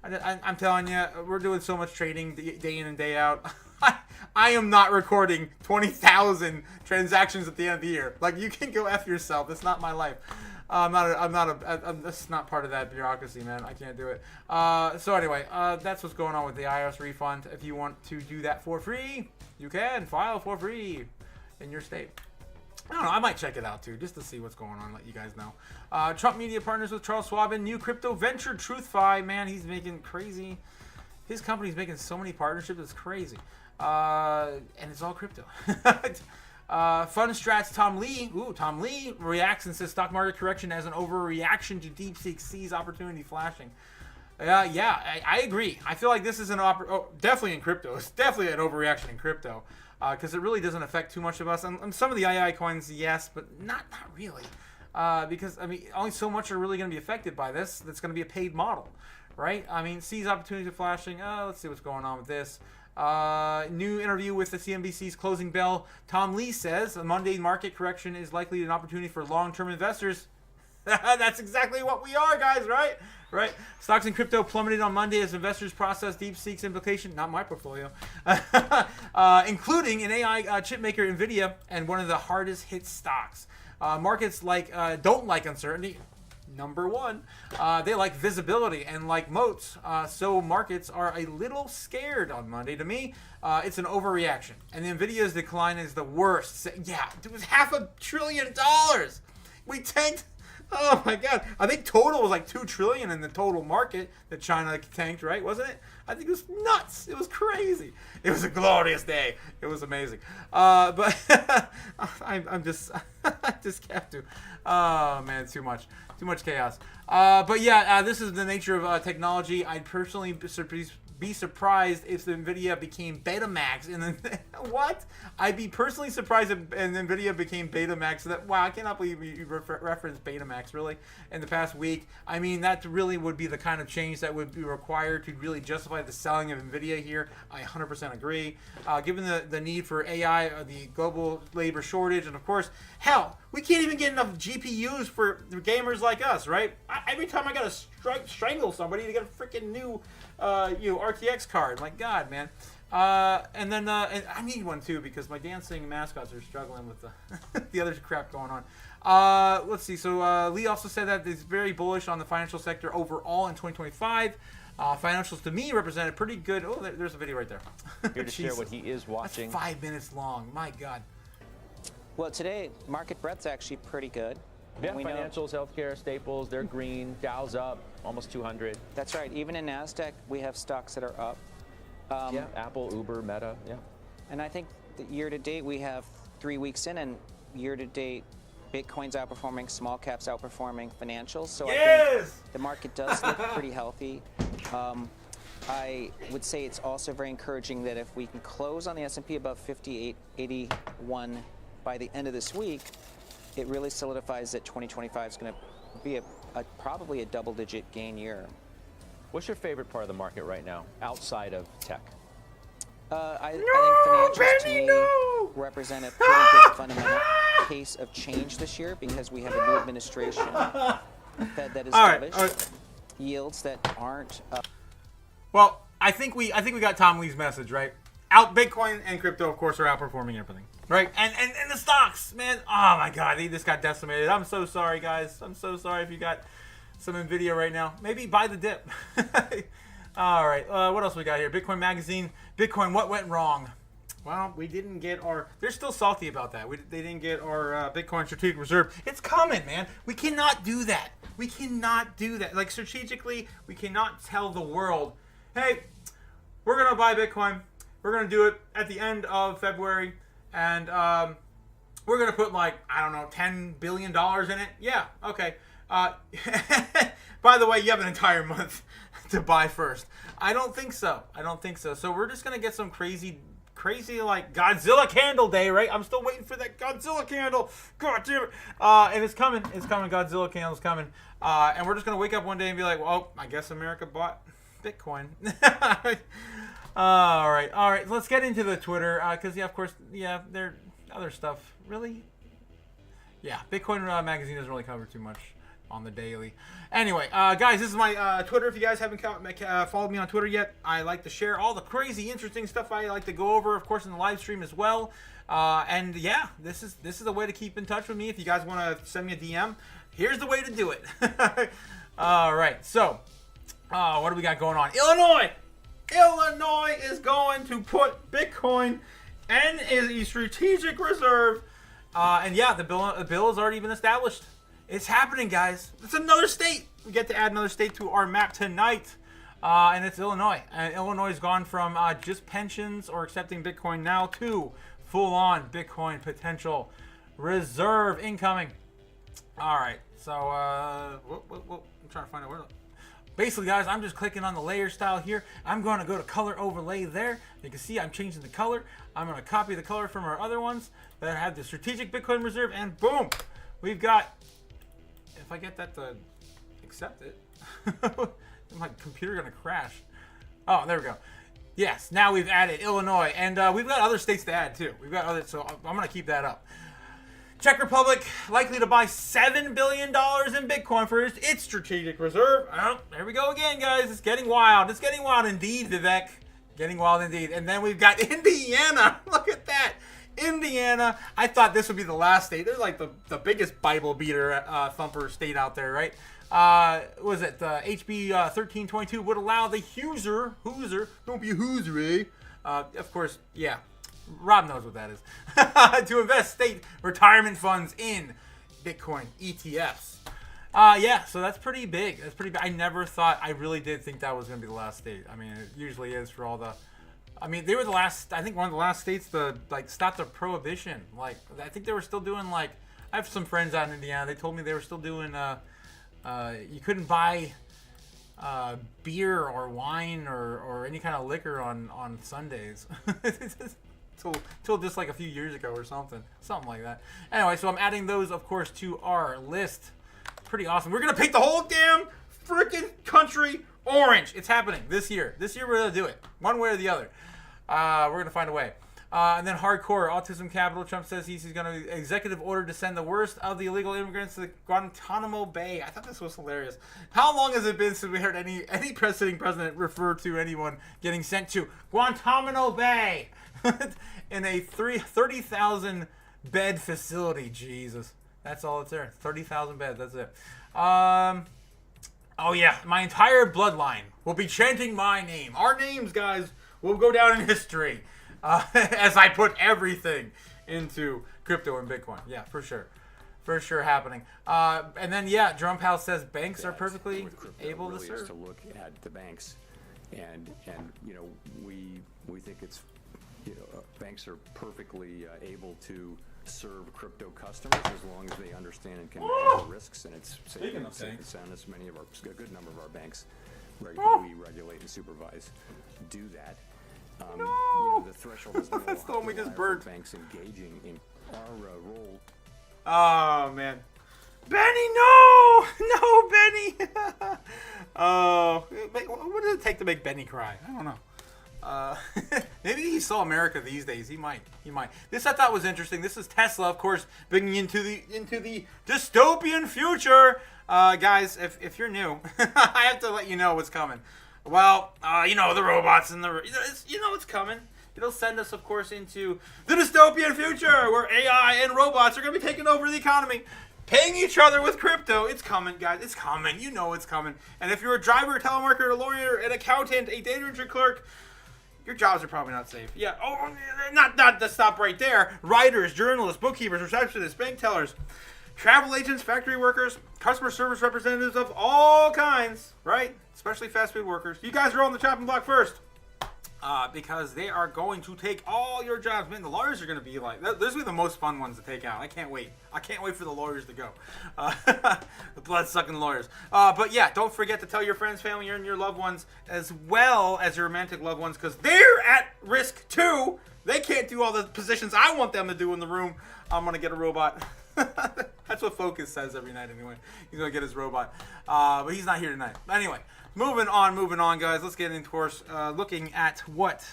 S4: I'm telling you, we're doing so much trading day in and day out. I am not recording 20,000 transactions at the end of the year. Like, you can go F yourself. It's not my life. That's not part of that bureaucracy, man. I can't do it. So anyway, that's what's going on with the IRS refund. If you want to do that for free, you can file for free in your state. I don't know. I might check it out too, just to see what's going on. Let you guys know. Trump Media partners with Charles Schwab in new crypto venture, TruthFi. Man, he's making crazy. His company's making so many partnerships. It's crazy. And it's all crypto. Fun Strats Tom Lee. Tom Lee reacts and says stock market correction as an overreaction to DeepSeek sees opportunity flashing. I agree. I feel like this is definitely in crypto. It's definitely an overreaction in crypto because it really doesn't affect too much of us. And some of the II coins, yes, but not really. because I mean, only so much are really going to be affected by this. That's going to be a paid model, right? I mean, seize opportunities of flashing. Let's see what's going on with this. New interview with the CNBC's Closing Bell. Tom Lee says a Monday market correction is likely an opportunity for long-term investors. That's exactly what we are, guys, right? Right. Stocks in crypto plummeted on Monday as investors processed DeepSeek's implication, not my portfolio, including an AI chip maker, NVIDIA, and one of the hardest hit stocks. Markets don't like uncertainty. Number one, they like visibility and like moats. So markets are a little scared on Monday. To me, it's an overreaction. And NVIDIA's decline is the worst. Yeah, it was $500 billion. We tanked. Oh my God! I think total was like $2 trillion in the total market that China tanked, right? Wasn't it? I think it was nuts. It was crazy. It was a glorious day. It was amazing. But I'm just, I just have to. Oh man, too much chaos. But yeah, this is the nature of technology. I'd personally be surprised if the NVIDIA became Betamax. And then what? I'd be personally surprised if NVIDIA became Betamax. Wow, I cannot believe you referenced Betamax really in the past week. I mean, that really would be the kind of change that would be required to really justify the selling of NVIDIA here. I 100% agree. Given the need for AI, the global labor shortage, and of course, hell, we can't even get enough GPUs for gamers like us, right? Every time I gotta strangle somebody to get a freaking new RTX card. My God, man. And then and I need one too because my dancing mascots are struggling with the other crap going on. Let's see. So Lee also said that he's very bullish on the financial sector overall in 2025. Financials to me represented pretty good. Oh, there's a video right there.
S5: Here to share what he is watching.
S4: That's 5 minutes long. My God.
S6: Well, today market breadth's actually pretty good.
S5: Yeah, financials, healthcare, staples, they're green. Dow's up, almost 200.
S6: That's right. Even in NASDAQ, we have stocks that are up.
S5: Yeah, Apple, Uber, Meta, yeah.
S6: And I think that year to date, we have 3 weeks in, and year to date, Bitcoin's outperforming, small caps outperforming financials. So I think the market does look pretty healthy. I would say it's also very encouraging that if we can close on the S&P above 5881 by the end of this week, it really solidifies that 2025 is going to be probably a double-digit gain year.
S5: What's your favorite part of the market right now, outside of tech?
S6: I think financials to me represent a pretty good fundamental case of change this year because we have a new administration, Fed that is dovish, yields that aren't.
S4: Well, I think we got Tom Lee's message, right? Bitcoin and crypto, of course, are outperforming everything, right? And the stocks, man. Oh my God, they just got decimated. I'm so sorry, guys. I'm so sorry if you got some NVIDIA right now. Maybe buy the dip. All right, what else we got here? Bitcoin Magazine. Bitcoin, what went wrong? Well, we didn't get our... They're still salty about that. They didn't get our Bitcoin strategic reserve. It's coming, man. We cannot do that. We cannot do that. Like, strategically, we cannot tell the world, hey, we're going to buy Bitcoin. We're going to do it at the end of February. And we're going to put, like, I don't know, $10 billion in it. Yeah, okay. By the way, you have an entire month to buy first. I don't think so. So we're just going to get some crazy like Godzilla candle day, right? I'm still waiting for that Godzilla candle. God damn it. And it's coming. Godzilla candle's coming. And we're just going to wake up one day and be like, well, I guess America bought Bitcoin. All right. Let's get into the Twitter. Because, yeah, of course, yeah, there other stuff. Really? Yeah, Bitcoin Magazine doesn't really cover too much on the daily. Anyway, guys, this is my Twitter. If you guys haven't followed me on Twitter yet, I like to share all the crazy, interesting stuff I like to go over, of course, in the live stream as well. And yeah, this is the way to keep in touch with me. If you guys want to send me a DM, here's the way to do it. All right, so what do we got going on? Illinois is going to put Bitcoin in a strategic reserve. And yeah, the bill has already been established. It's happening, guys. It's another state. We get to add another state to our map tonight. And it's Illinois. And Illinois has gone from just pensions or accepting Bitcoin now to full-on Bitcoin potential reserve incoming. All right. So, I'm trying to find out where. Basically, guys, I'm just clicking on the layer style here. I'm going to go to color overlay there. You can see I'm changing the color. I'm going to copy the color from our other ones that have the strategic Bitcoin reserve. And boom, we've got if I get that to accept it. My computer gonna crash. Oh, there we go. Yes, now we've added Illinois, and we've got other states to add too. We've got other, so I'm gonna keep that up. Czech Republic likely to buy $7 billion in Bitcoin for its strategic reserve. Oh, there we go again, guys. It's getting wild. It's getting wild indeed, Vivek. Getting wild indeed. And then we've got Indiana. Look at that. Indiana. I thought this would be the last state. They're like the biggest Bible beater thumper state out there, right? What was it? HB 1322 would allow the Hooser, don't be a Hooser, eh? Of course, yeah. Rob knows what that is. To invest state retirement funds in Bitcoin ETFs. Yeah, so that's pretty big. That's pretty big. I really did think that was going to be the last state. I mean, it usually is for all the... I mean, they were the last, I think one of the last states to, like, stop the prohibition. Like, I think they were still doing, like... I have some friends out in Indiana. They told me they were still doing, you couldn't buy beer or wine or any kind of liquor on Sundays. Till just like a few years ago or something like that. Anyway, so I'm adding those, of course, to our list. Pretty awesome. We're gonna paint the whole damn freaking country orange. It's happening this year. This year we're gonna do it, one way or the other. We're gonna find a way. And then hardcore autism capital. Trump says he's gonna executive order to send the worst of the illegal immigrants to Guantanamo Bay. I thought this was hilarious. How long has it been since we heard any sitting president refer to anyone getting sent to Guantanamo Bay? In a 30,000 bed facility. Jesus, that's all it's there. 30,000 beds. That's it. Oh yeah, my entire bloodline will be chanting my name. Our names, guys, will go down in history as I put everything into crypto and Bitcoin. Yeah, for sure happening. And then yeah, Drumhouse says banks are perfectly able to serve.
S7: To look at the banks, and you know we think it's. Banks are perfectly able to serve crypto customers as long as they understand and can manage the risks, and it's safe and soundness. A good number of our banks we regulate and supervise do that. The threshold is
S4: that's the one we just burned.
S7: Banks engaging in our role.
S4: Oh man, Benny, no, Benny. Oh, what does it take to make Benny cry? I don't know. Maybe he saw America these days. He might. This I thought was interesting. This is Tesla, of course, bringing into the dystopian future. Guys, if you're new, I have to let you know what's coming. Well, the robots and it's coming. It'll send us, of course, into the dystopian future where AI and robots are going to be taking over the economy, paying each other with crypto. It's coming, guys. It's coming. You know it's coming. And if you're a driver, a telemarketer, a lawyer, an accountant, a data entry clerk, your jobs are probably not safe. Yeah. Oh, not to stop right there. Writers, journalists, bookkeepers, receptionists, bank tellers, travel agents, factory workers, customer service representatives of all kinds, right? Especially fast food workers. You guys are on the chopping block first. Because they are going to take all your jobs. Man, the lawyers are going to be like, those will be the most fun ones to take out. I can't wait. I can't wait for the lawyers to go. The blood-sucking lawyers. But yeah, don't forget to tell your friends, family, and your loved ones, as well as your romantic loved ones, because they're at risk too. They can't do all the positions I want them to do in the room. I'm going to get a robot. That's what Focus says every night anyway. He's going to get his robot. But he's not here tonight. Anyway. Moving on, guys. Let's get into course. Looking at what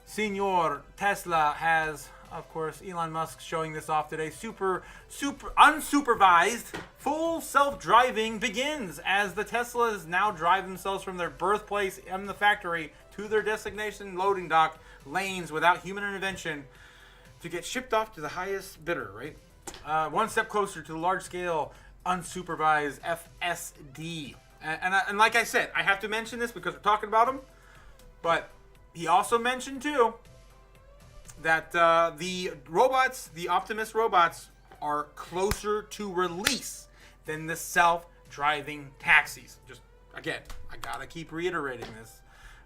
S4: Senor Tesla has, of course, Elon Musk showing this off today. Super unsupervised, full self-driving begins as the Teslas now drive themselves from their birthplace in the factory to their destination loading dock lanes without human intervention to get shipped off to the highest bidder, right? One step closer to the large-scale unsupervised FSD. And like I said, I have to mention this because we're talking about him, but he also mentioned too that the robots, the Optimus robots, are closer to release than the self-driving taxis. Just again, I gotta keep reiterating this.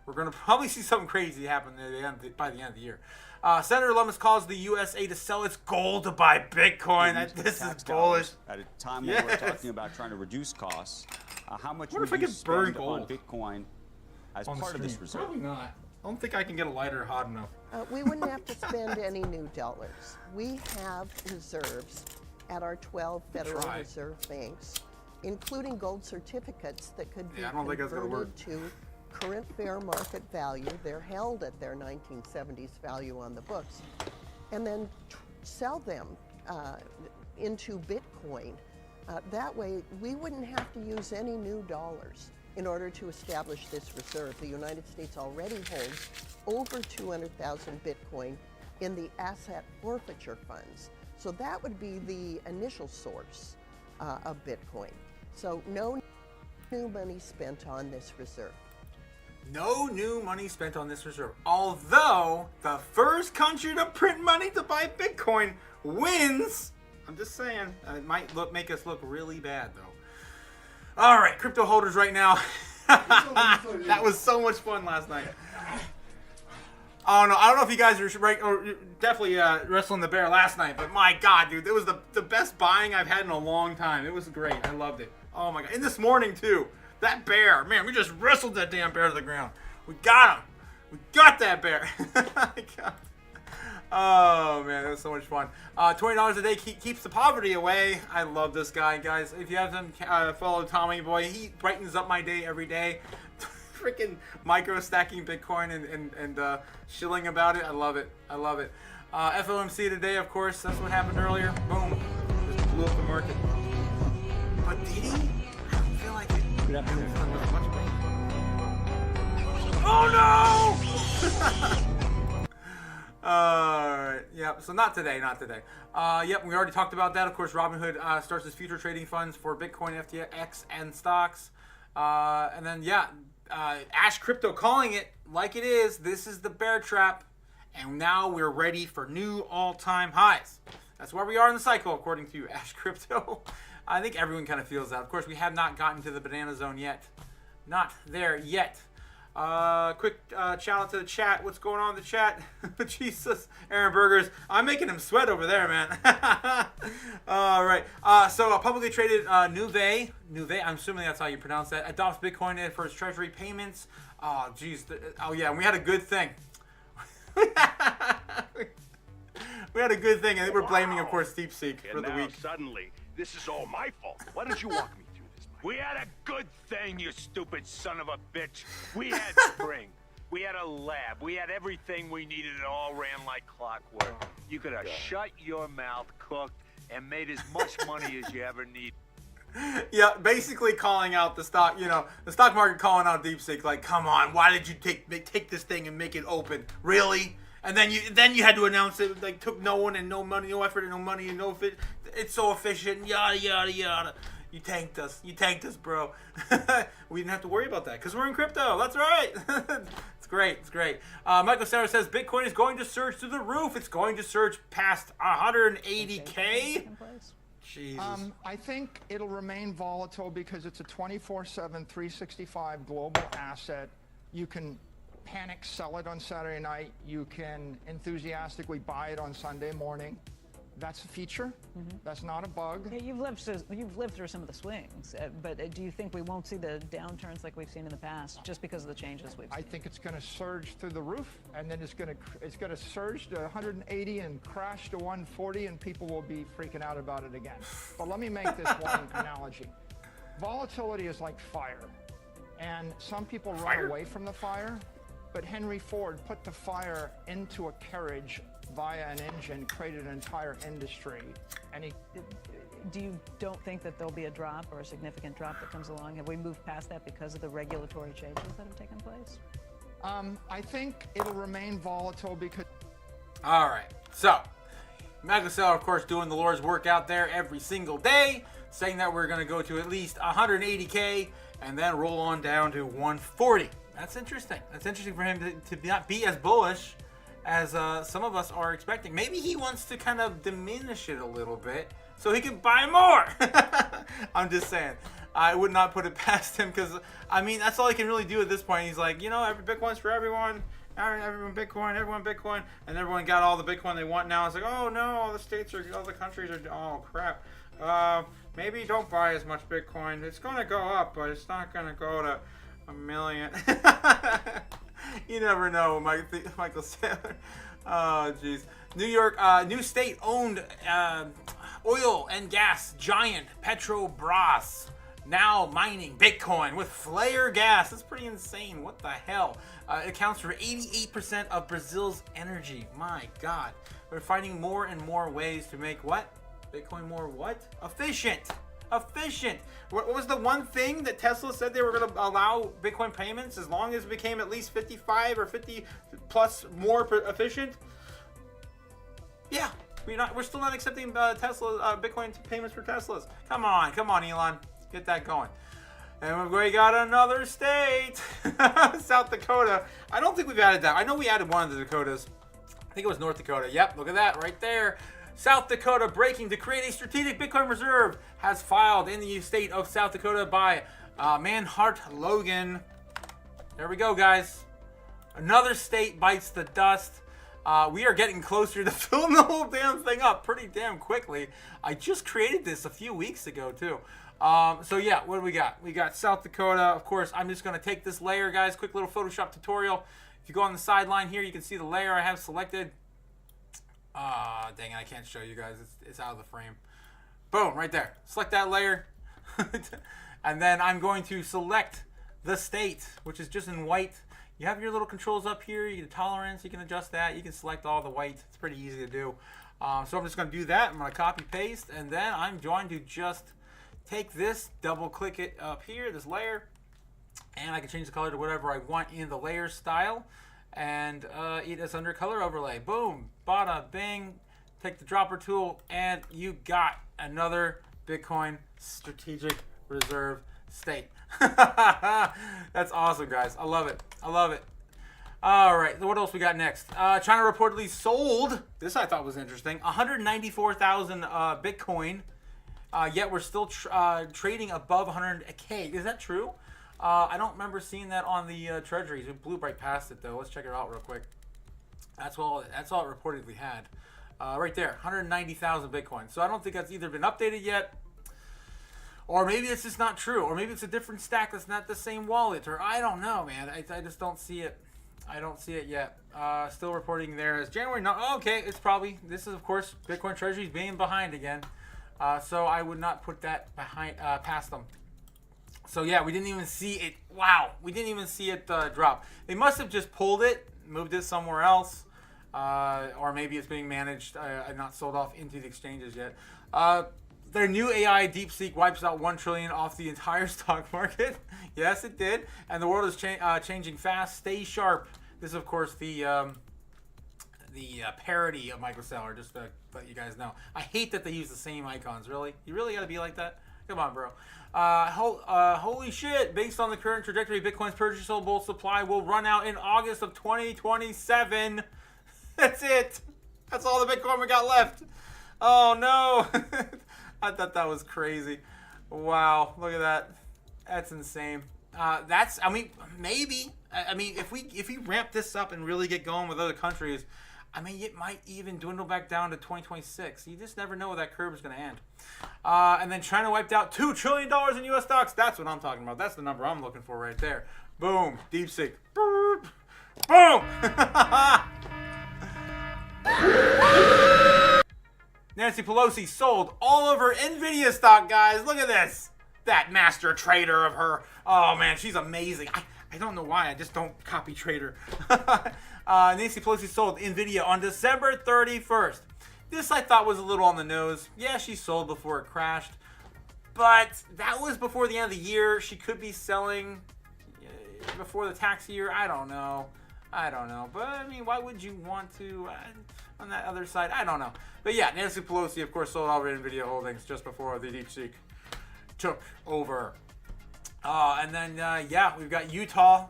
S4: We're gonna probably see something crazy happen by the end of the year. Senator Lummis calls the USA to sell its gold to buy Bitcoin. This is bullish.
S8: At a time when we're talking about trying to reduce costs, how much would you spend on Bitcoin as part of this reserve?
S4: Probably not. I don't think I can get a lighter hot enough.
S9: We wouldn't have to spend any new dollars. We have reserves at our 12 Federal Reserve banks, including gold certificates that could be converted to current fair market value. They're held at their 1970s value on the books, and then sell them into Bitcoin. That way, we wouldn't have to use any new dollars in order to establish this reserve. The United States already holds over 200,000 Bitcoin in the asset forfeiture funds. So that would be the initial source of Bitcoin. So no new money spent on this reserve.
S4: No new money spent on this reserve. Although the first country to print money to buy Bitcoin wins. I'm just saying, it might make us look really bad though. All right, crypto holders right now. That was so much fun last night. Oh no, I don't know if you guys are right, or definitely wrestling the bear last night, but my God, dude, it was the best buying I've had in a long time. It was great. I loved it. Oh my God, and this morning too. That bear, man, we just wrestled that damn bear to the ground. We got him. We got that bear. Oh man, that was so much fun. $20 a day keeps the poverty away. I love this guy, guys. If you haven't followed Tommy Boy, he brightens up my day every day. Freaking micro stacking Bitcoin and shilling about it. I love it. I love it. FOMC today, of course. That's what happened earlier. Boom. Just blew up the market. But did he? I don't feel like it.
S10: Good afternoon.
S4: Oh no! Alright, yep, so not today. Yep, we already talked about that. Of course, Robinhood starts its future trading funds for Bitcoin, FTX, and stocks. And then, yeah, Ash Crypto calling it like it is. This is the bear trap. And now we're ready for new all-time highs. That's where we are in the cycle, according to Ash Crypto. I think everyone kind of feels that. Of course, we have not gotten to the banana zone yet. Not there yet. Quick shout out to the chat. What's going on in the chat? Jesus, Aaron Burgers. I'm making him sweat over there, man. All right. So publicly traded Nuvei, I'm assuming that's how you pronounce that, adopts Bitcoin for its treasury payments. Oh, geez. Oh, yeah. And we had a good thing. We had a good thing. I think we're blaming, of course, DeepSeek for the week.
S11: Suddenly, this is all my fault. Why don't you walk me through this, Mike? We had a good thing, you stupid son of a bitch. We had spring. We had a lab. We had everything we needed. It all ran like clockwork. You could have shut your mouth, cooked, and made as much money as you ever need.
S4: Yeah, basically calling out the stock, the stock market calling out DeepSeek, like, come on, why did you take this thing and make it open? Really? And then you had to announce it, like, took no one and no money, no effort and no money and no it's so efficient, yada yada yada. You tanked us, bro. We didn't have to worry about that because we're in crypto. That's right. It's great. Michael Sarah says Bitcoin is going to surge through the roof. It's going to surge past 180K. Jesus.
S12: I think it'll remain volatile because it's a 24/7, 365 global asset. You can panic sell it on Saturday night. You can enthusiastically buy it on Sunday morning. That's a feature. That's not a bug.
S13: Yeah, you've lived through some of the swings, but do you think we won't see the downturns like we've seen in the past just because of the changes we've seen?
S12: I think it's going to surge through the roof, and then it's going to surge to 180 and crash to 140, and people will be freaking out about it again. But let me make this one analogy. Volatility is like fire, and some people run away from the fire, but Henry Ford put the fire into a carriage via an engine, created an entire industry, and he...
S13: You don't think that there'll be a drop or a significant drop that comes along? Have we moved past that because of the regulatory changes that have taken place?
S12: I think it'll remain volatile because...
S4: All right, so Michael Saylor, of course, doing the Lord's work out there every single day, saying that we're going to go to at least 180K and then roll on down to 140. That's interesting. That's interesting for him to not be as bullish as some of us are expecting. Maybe he wants to kind of diminish it a little bit so he can buy more. I'm just saying. I would not put it past him because, I mean, that's all he can really do at this point. He's like, every Bitcoin's for everyone. Everyone Bitcoin. And everyone got all the Bitcoin they want now. It's like, oh no, all the countries are, oh crap. Maybe don't buy as much Bitcoin. It's going to go up, but it's not going to go to 1 million. You never know, Michael Saylor. Oh, jeez. New York, new state-owned Oil and gas giant Petrobras now mining Bitcoin with flare gas. That's pretty insane. What the hell? It accounts for 88% of Brazil's energy. My God. We're finding more and more ways to make what? Bitcoin more what? Efficient. Efficient. What was the one thing that Tesla said they were going to allow Bitcoin payments as long as it became at least 55 or 50 plus more efficient? Yeah. We're still not accepting Tesla Bitcoin payments for Teslas. Come on, Elon. Get that going. And we got another state, South Dakota. I don't think we've added that. I know we added one of the Dakotas. I think it was North Dakota. Yep, look at that right there. South Dakota breaking to create a strategic Bitcoin reserve has filed in the state of South Dakota by Manhart Logan. There we go, guys. Another state bites the dust. We are getting closer to filling the whole damn thing up pretty damn quickly. I just created this a few weeks ago, too. So yeah, what do we got? We got South Dakota. Of course, I'm just going to take this layer, guys. Quick little Photoshop tutorial. If you go on the sideline here, you can see the layer I have selected. Dang it, I can't show you guys. It's out of the frame. Boom, right there. Select that layer. And then I'm going to select the state, which is just in white. You have your little controls up here. You can tolerance. You can adjust that. You can select all the white. It's pretty easy to do. So I'm just going to do that. I'm going to copy paste. And then I'm going to just take this, double click it up here, this layer. And I can change the color to whatever I want in the layer style. And it is under color overlay. Boom. Bada bing. Take the dropper tool. And you got another Bitcoin strategic reserve state. That's awesome, guys. I love it. I love it. All right. So what else we got next? China reportedly sold, this I thought was interesting, 194,000 Bitcoin. Yet we're still trading above 100K. Is that true? I don't remember seeing that on the treasuries. It blew right past it, though. Let's check it out real quick. That's all it reportedly had. Right there, 190,000 Bitcoin. So I don't think that's either been updated yet, or maybe it's just not true, or maybe it's a different stack that's not the same wallet, or I don't know, man. I just don't see it. I don't see it yet. Still reporting there as January. No, oh, okay, it's probably, this is, of course, Bitcoin treasuries being behind again. So I would not put that behind past them. So yeah, we didn't even see it. Wow, we didn't even see it drop. They must have just pulled it, moved it somewhere else, or maybe it's being managed and not sold off into the exchanges yet. Their new AI DeepSeek wipes out $1 trillion off the entire stock market. Yes, it did, and the world is changing fast. Stay sharp. This is, of course, the parody of Michael Saylor, just to let you guys know. I hate that they use the same icons. Really? You really got to be like that? Come on, bro. Holy shit. Based on the current trajectory, Bitcoin's purchasable supply will run out in August of 2027. That's it. That's all the Bitcoin we got left. Oh, no. I thought that was crazy. Wow. Look at that. That's insane. I mean, maybe. I mean, if we ramp this up and really get going with other countries, I mean, it might even dwindle back down to 2026. You just never know where that curve is going to end. And then China wiped out $2 trillion in U.S. stocks. That's what I'm talking about. That's the number I'm looking for right there. Boom. DeepSeek. Boom. Nancy Pelosi sold all of her NVIDIA stock, guys. Look at this. That master trader of her. Oh, man, she's amazing. I don't know why. I just don't copy trader. Nancy Pelosi sold NVIDIA on December 31st. This I thought was a little on the nose. Yeah, she sold before it crashed. But that was before the end of the year. She could be selling before the tax year. I don't know. But, I mean, why would you want to on that other side? I don't know. But, yeah, Nancy Pelosi, of course, sold all her NVIDIA holdings just before the DeepSeek took over. And then, yeah, we've got Utah.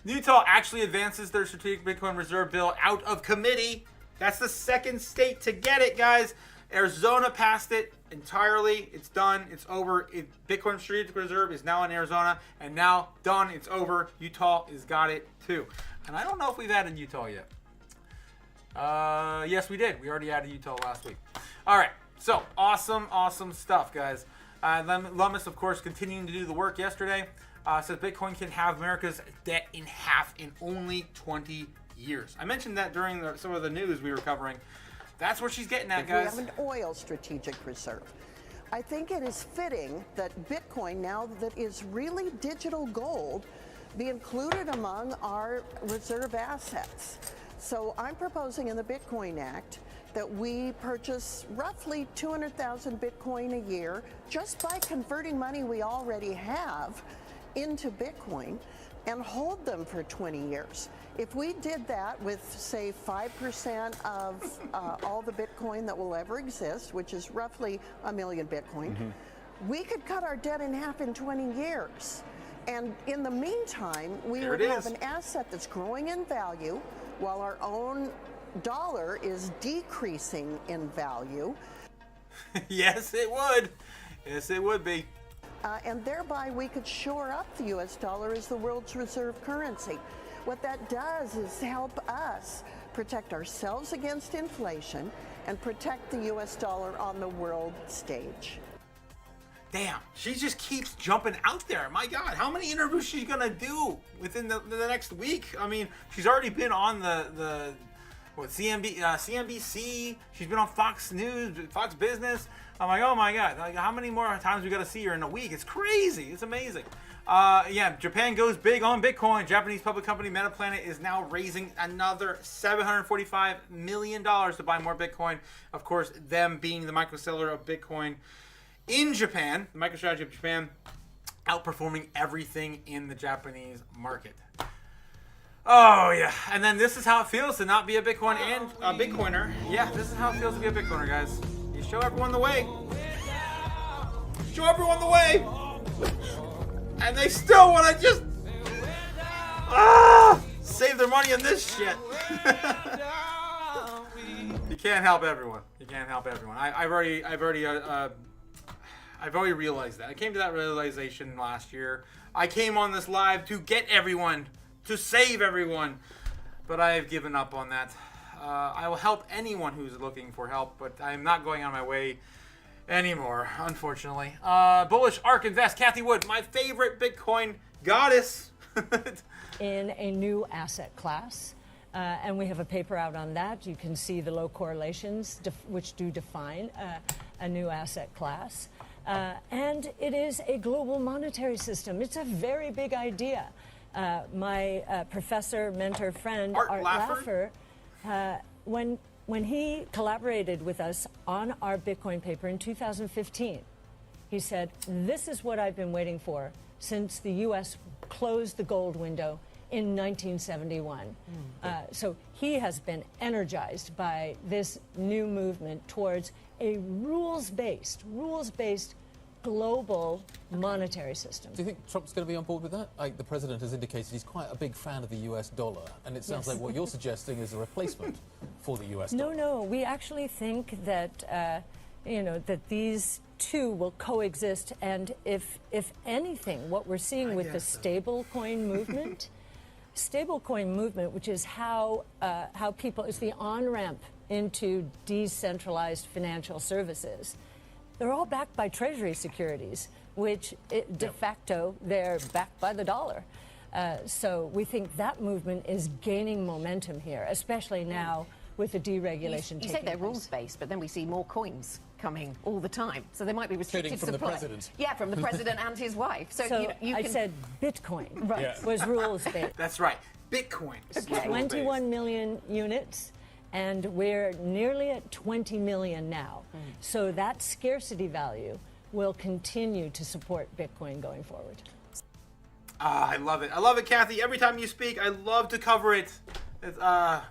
S4: Utah actually advances their strategic Bitcoin reserve bill out of committee. That's the second state to get it, guys. Arizona passed it entirely. It's done. It's over. Bitcoin strategic reserve is now in Arizona, and now done. It's over. Utah has got it too. And I don't know if we've added Utah yet. Yes, we did. We already added Utah last week. All right. So awesome stuff, guys. Lummis, of course, continuing to do the work yesterday. Says Bitcoin can have America's debt in half in only 20 years. I mentioned that during some of the news we were covering. That's what she's getting at,
S9: We
S4: guys.
S9: have an oil strategic reserve. I think it is fitting that Bitcoin, now that is really digital gold, be included among our reserve assets. So I'm proposing in the Bitcoin Act that we purchase roughly 200,000 Bitcoin a year just by converting money we already have into Bitcoin and hold them for 20 years. If we did that with, say, 5% of all the Bitcoin that will ever exist, which is roughly 1 million Bitcoin, we could cut our debt in half in 20 years. And in the meantime, we would have an asset that's growing in value while our own dollar is decreasing in value.
S4: Yes, it would. Yes, it would be.
S9: And thereby we could shore up the US dollar as the world's reserve currency. What that does is help us protect ourselves against inflation and protect the US dollar on the world stage.
S4: Damn, she just keeps jumping out there. My God, how many interviews she's gonna do within the next week? I mean, she's already been on the CNBC. She's been on Fox News, Fox Business. I'm like, oh my God, like, how many more times we gotta see her in a week? It's crazy. It's amazing. Yeah, Japan goes big on Bitcoin. Japanese public company Metaplanet is now raising another $745 million to buy more Bitcoin. Of course, them being the microseller of Bitcoin in Japan, the MicroStrategy of Japan, outperforming everything in the Japanese market. Oh yeah, and then this is how it feels to not be a Bitcoin and a Bitcoiner. Yeah, this is how it feels to be a Bitcoiner, guys. You show everyone the way. Show everyone the way. And they still want to just save their money on this shit. You can't help everyone. You can't help everyone. I've already realized that. I came to that realization last year. I came on this live to get everyone, to save everyone, but I have given up on that. I will help anyone who's looking for help, but I'm not going on my way anymore, unfortunately. Bullish Ark Invest, Kathy Wood, my favorite Bitcoin goddess.
S10: In a new asset class. And we have a paper out on that. You can see the low correlations which do define a new asset class. And it is a global monetary system. It's a very big idea. My professor, mentor, friend, Art Laffer, when he collaborated with us on our Bitcoin paper in 2015, he said, this is what I've been waiting for since the U.S. closed the gold window in 1971. So he has been energized by this new movement towards a rules-based global monetary system.
S14: Do you think Trump's going to be on board with that? Like the president has indicated he's quite a big fan of the US dollar, and it sounds like what you're suggesting is a replacement for the US dollar.
S10: No, we actually think that that these two will coexist, and if anything, what we're seeing with the stablecoin movement, which is how people, is the on-ramp into decentralized financial services. They're all backed by Treasury securities, which de facto they're backed by the dollar. So we think that movement is gaining momentum here, especially now with the deregulation.
S15: You say they're rules-based, but then we see more coins coming all the time. So there might be restricted
S14: from
S15: supply.
S14: The president.
S15: Yeah, from the president and his wife. So
S10: I said Bitcoin was rules-based.
S4: That's right, Bitcoin.
S10: 21 million units. And we're nearly at 20 million now. So that scarcity value will continue to support Bitcoin going forward.
S4: I love it. I love it, Kathy. Every time you speak, I love to cover it.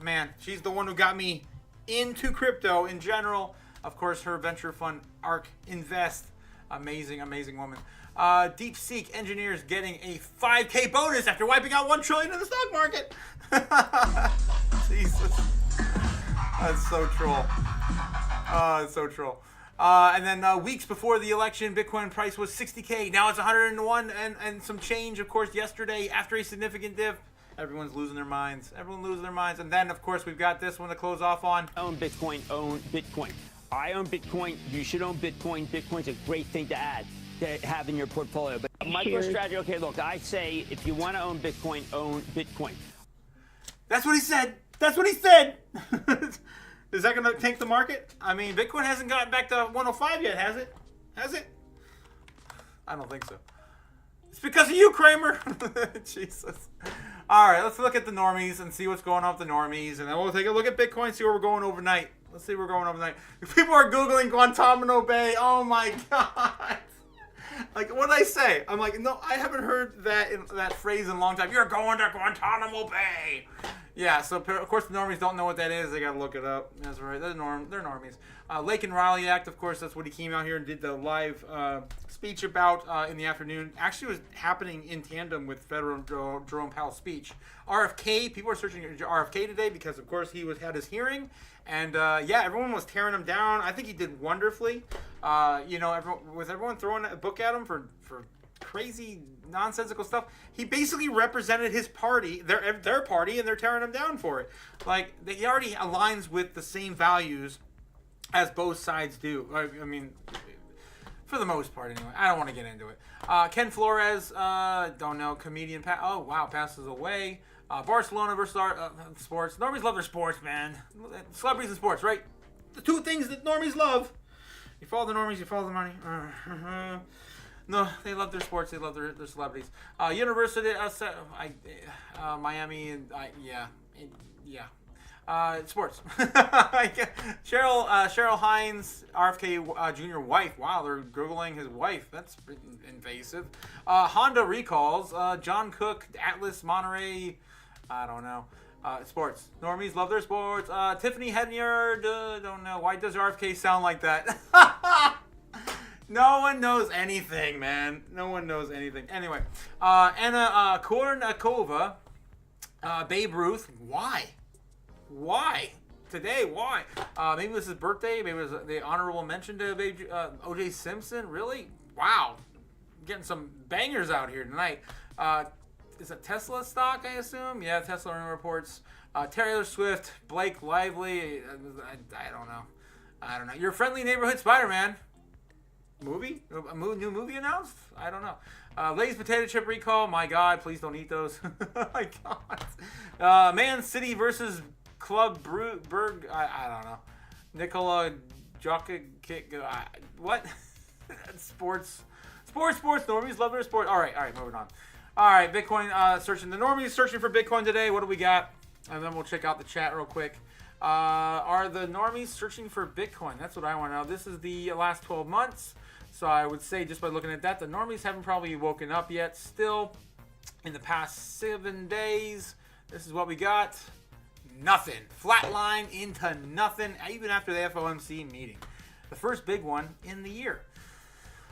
S4: Man, she's the one who got me into crypto in general. Of course, her venture fund, Ark Invest. Amazing, amazing woman. DeepSeek engineers getting a 5K bonus after wiping out $1 trillion in the stock market. Jesus. That's so troll. It's so troll. And then weeks before the election, Bitcoin price was 60K. Now it's 101 and some change, of course, yesterday after a significant dip. Everyone's losing their minds. Everyone losing their minds. And then, of course, we've got this one to close off on.
S16: Own Bitcoin, own Bitcoin. I own Bitcoin. You should own Bitcoin. Bitcoin's a great thing to add, to have in your portfolio. But MicroStrategy, okay, look, I say if you want to own Bitcoin, own Bitcoin.
S4: That's what he said. That's what he said. Is that going to tank the market? I mean, Bitcoin hasn't gotten back to 105 yet, has it? Has it? I don't think so. It's because of you, Kramer. Jesus. All right, let's look at the normies and see what's going on with the normies. And then we'll take a look at Bitcoin, see where we're going overnight. Let's see where we're going overnight. People are Googling Guantanamo Bay. Oh, my God. Like, what did I say? I'm like, no, I haven't heard that phrase in a long time. You're going to Guantanamo Bay. Yeah, so of course the normies don't know what that is. They got to look it up. That's right. They're normies. Lake and Riley Act, of course, that's what he came out here and did the live speech about in the afternoon. Actually, it was happening in tandem with Federal Jerome Powell's speech. RFK, people are searching RFK today because, of course, he had his hearing. And, yeah, everyone was tearing him down. I think he did wonderfully. With everyone throwing a book at him for crazy, nonsensical stuff, he basically represented his party, their party, and they're tearing him down for it. Like, he already aligns with the same values as both sides do. I mean, for the most part, anyway. I don't want to get into it. Ken Flores, don't know, comedian, passes away. Barcelona versus sports. Normies love their sports, man. Celebrities and sports, right? The two things that normies love. You follow the normies, you follow the money. No, they love their sports. They love their celebrities. University, Miami, sports. Cheryl Hines, RFK Jr. wife. Wow, they're Googling his wife. That's invasive. Honda recalls. John Cook, Atlas, Monterey. I don't know. Sports. Normies love their sports. Tiffany Henyard. Don't know. Why does RFK sound like that? No one knows anything, man. No one knows anything. Anyway, Anna Kournikova, Babe Ruth. Why? Today, why? Maybe it was his birthday. Maybe it was the honorable mention to O.J. Simpson. Really? Wow. Getting some bangers out here tonight. Is it Tesla stock, I assume? Yeah, Tesla earnings reports. Taylor Swift, Blake Lively. I don't know. Your friendly neighborhood Spider-Man. Movie? A new movie announced? I don't know. Lay's potato chip recall. My God, please don't eat those. My God. Man City versus Club Berg. I don't know. Nikola Jokic. What? Sports. Normies love their sport. All right, moving on. All right, Bitcoin searching. The normies searching for Bitcoin today. What do we got? And then we'll check out the chat real quick. Are the normies searching for Bitcoin? That's what I want to know. This is the last 12 months. So I would say, just by looking at that, the normies haven't probably woken up yet. Still, in the past 7 days, this is what we got. Nothing. Flatline into nothing, even after the FOMC meeting. The first big one in the year.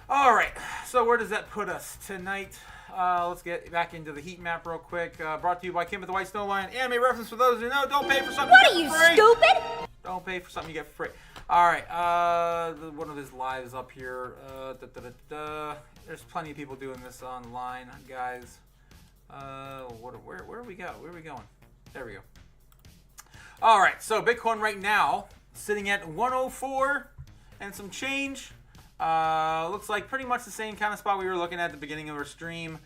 S4: All right, so where does that put us tonight? Let's get back into the heat map real quick. Brought to you by Kim with the White Snow Lion. Anime reference for those who know. Don't pay for something you get for free. What are you, stupid? Don't pay for something you get for free. All right, one of his lives up here. There's plenty of people doing this online, guys. Where are we going? Where are we going? There we go. All right, so Bitcoin right now sitting at 104 and some change. Looks like pretty much the same kind of spot we were looking at the beginning of our stream.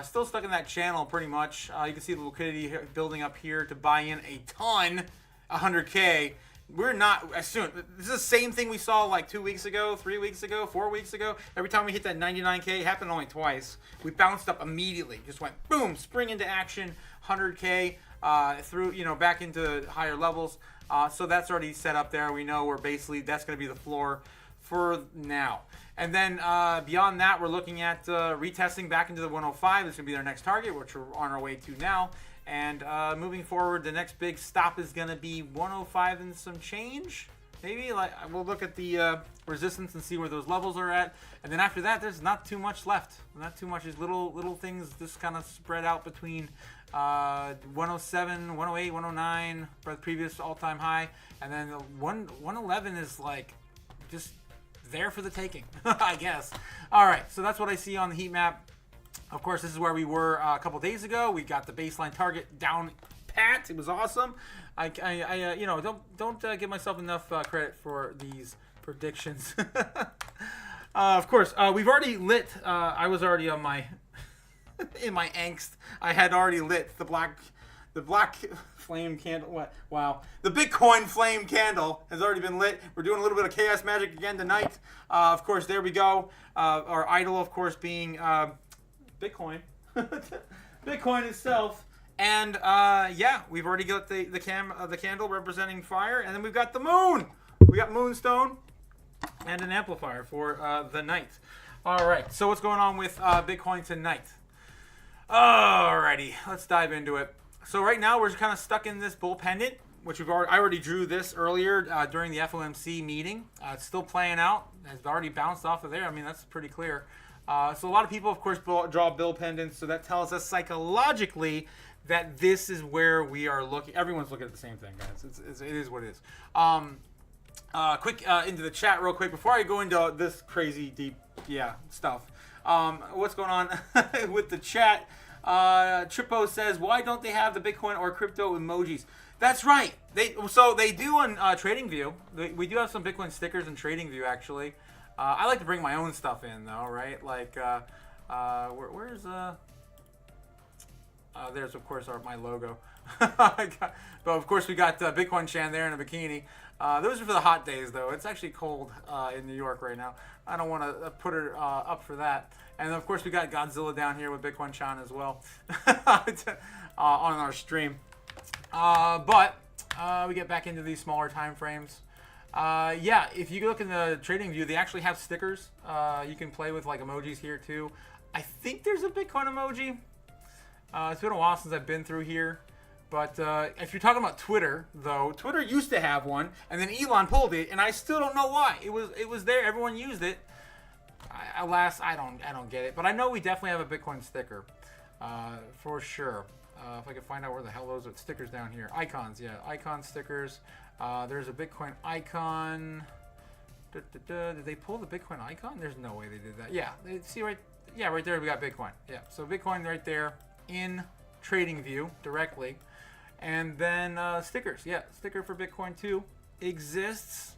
S4: Still stuck in that channel pretty much. You can see the liquidity building up here to buy in a ton, 100K. We're not, as soon, this is the same thing we saw like 2 weeks ago, 3 weeks ago, 4 weeks ago. Every time we hit that 99K, it happened only twice. We bounced up immediately, just went boom, spring into action, 100K through, back into higher levels. So that's already set up there. We know that's going to be the floor for now. And then beyond that, we're looking at retesting back into the 105. This is going to be our next target, which we're on our way to now. And moving forward, the next big stop is going to be 105 and some change. Maybe we'll look at the resistance and see where those levels are at. And then after that, there's not too much left. Not too much. There's little things just kind of spread out between 107, 108, 109 for the previous all-time high. And then 111 is like just there for the taking, I guess. All right, so that's what I see on the heat map. Of course, this is where we were a couple days ago. We got the baseline target down pat. It was awesome. Don't give myself enough credit for these predictions. Of course, we've already lit. I was already on my in my angst. I had already lit the The black flame candle. What? Wow. The Bitcoin flame candle has already been lit. We're doing a little bit of chaos magic again tonight. Of course, there we go. Our idol, of course, being Bitcoin. Bitcoin itself. And yeah, we've already got the candle representing fire, and then we've got the moon. We got moonstone and an amplifier for the night. All right. So what's going on with Bitcoin tonight? Alrighty, let's dive into it. So right now we're kind of stuck in this bull pendant, which I already drew this earlier during the FOMC meeting. It's still playing out. It's already bounced off of there. I mean, that's pretty clear. So a lot of people, of course, draw bull pendants. So that tells us psychologically that this is where we are looking. Everyone's looking at the same thing, guys. It is what it is. Quick into the chat real quick before I go into this crazy deep stuff. What's going on with the chat? Trippo says, why don't they have the Bitcoin or crypto emojis? That's right. They do on TradingView. We do have some Bitcoin stickers in TradingView, actually. I like to bring my own stuff in, though, right? Like, where's there's, of course, my logo. But, of course, we got Bitcoin Chan there in a bikini. Those are for the hot days, though. It's actually cold in New York right now. I don't want to put her up for that. And, of course, we got Godzilla down here with Bitcoin Chan as well on our stream. But we get back into these smaller time frames. Yeah, if you look in the TradingView, they actually have stickers. You can play with, like, emojis here, too. I think there's a Bitcoin emoji. It's been a while since I've been through here. But if you're talking about Twitter, though, Twitter used to have one, and then Elon pulled it, and I still don't know why. It was there. Everyone used it. Alas, I don't get it. But I know we definitely have a Bitcoin sticker, for sure. If I can find out where the hell those are stickers down here. Icons, yeah, icon stickers. There's a Bitcoin icon. Did they pull the Bitcoin icon? There's no way they did that. Yeah, see right there we got Bitcoin. Yeah, so Bitcoin right there in TradingView directly. And then stickers. Yeah, sticker for Bitcoin 2 exists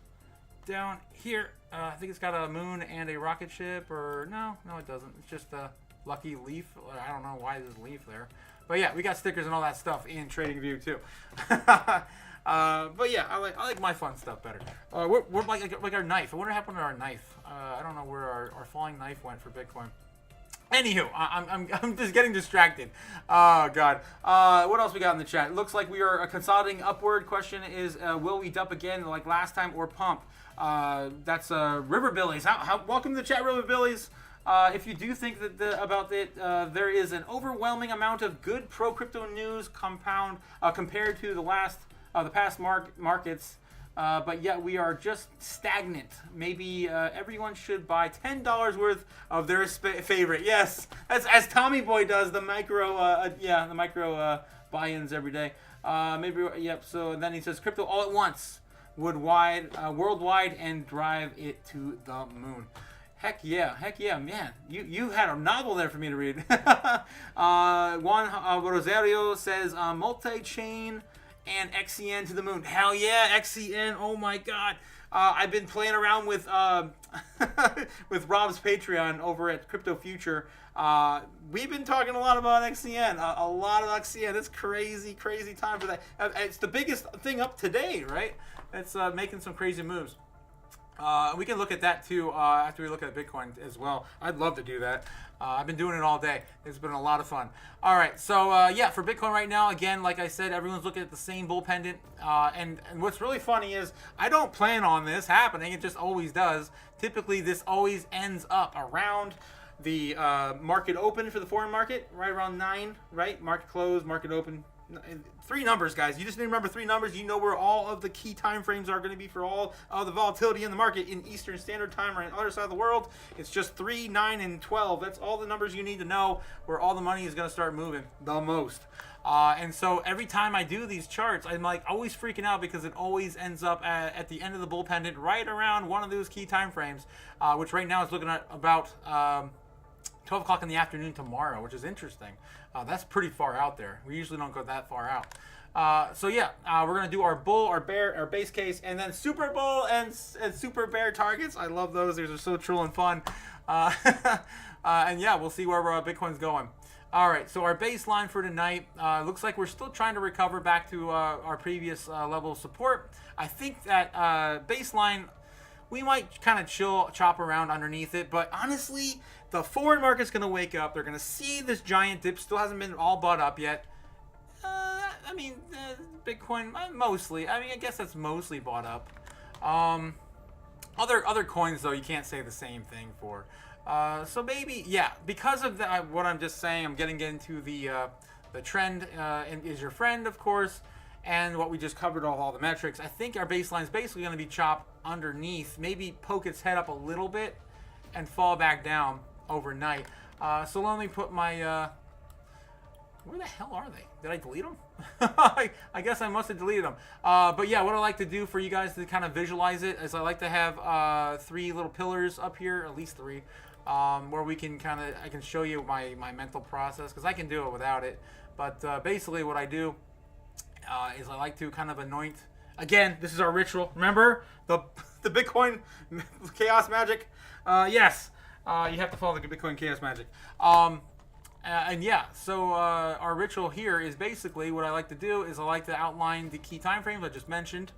S4: down here. I think it's got a moon and a rocket ship, or no, it doesn't. It's just a lucky leaf. I don't know why there's a leaf there. But yeah, we got stickers and all that stuff in TradingView too. But yeah, I like my fun stuff better. We're like our knife. I wonder what happened to our knife. I don't know where our falling knife went for Bitcoin. Anywho, I'm just getting distracted. Oh, God. What else we got in the chat? It looks like we are consolidating upward. Question is, will we dump again like last time or pump? That's River Billies. Welcome to the chat, River Billies. If you do think about it, there is an overwhelming amount of good pro-crypto news compared to the past markets. But yet we are just stagnant. Maybe everyone should buy $10 worth of their favorite. Yes, as Tommy Boy does the micro buy-ins every day. Maybe yep. So then he says crypto all at once, worldwide, and drive it to the moon. Heck yeah, man. You had a novel there for me to read. Juan Rosario says multi-chain and XCN to the moon. Hell yeah, XCN. Oh my God. I've been playing around with with Rob's Patreon over at Crypto Future. We've been talking a lot about XCN. A lot of XCN. It's crazy time for that. It's the biggest thing up today, right? It's making some crazy moves. We can look at that too after we look at Bitcoin as well. I'd love to do that. I've been doing it all day. It's been a lot of fun. All right, so yeah, for Bitcoin right now, again, like I said, everyone's looking at the same bull pendant. And what's really funny is I don't plan on this happening. It just always does. Typically, this always ends up around the market open for the foreign market, right around 9, right? Market close, market open. 3 numbers, guys. You just need to remember 3 numbers. You know where all of the key time frames are going to be for all of the volatility in the market in Eastern Standard Time or on the other side of the world. It's just 3, 9, and 12. That's all the numbers you need to know where all the money is going to start moving the most. And so every time I do these charts, I'm like always freaking out because it always ends up at the end of the bull pendant right around one of those key time frames, which right now is looking at about 12 o'clock in the afternoon tomorrow, which is interesting. That's pretty far out there. We usually don't go that far out. So yeah, we're gonna do our bull, our bear, our base case, and then super bull and super bear targets. I love those. These are so true and fun. And yeah, we'll see where Bitcoin's going. All right, so our baseline for tonight looks like we're still trying to recover back to our previous level of support. I think that baseline, we might kind of chop around underneath it, but honestly, the foreign market's going to wake up. They're going to see this giant dip. Still hasn't been all bought up yet. I mean, Bitcoin, mostly. I mean, I guess that's mostly bought up. Other coins, though, you can't say the same thing for. So maybe, yeah, because of that, what I'm just saying, I'm getting into the trend is your friend, of course, and what we just covered all the metrics. I think our baseline is basically going to be chopped underneath, maybe poke its head up a little bit and fall back down overnight. So let me put my, where the hell are they? Did I delete them? I guess I must have deleted them. But yeah, what I like to do for you guys to kind of visualize it is I like to have 3 little pillars up here, at least 3, where we can I can show you my mental process, because I can do it without it. But basically what I do is I like to kind of anoint, again, this is our ritual. Remember the Bitcoin chaos magic? Yes, you have to follow the Bitcoin chaos magic. And yeah, so our ritual here is basically what I like to do is I like to outline the key time frames I just mentioned,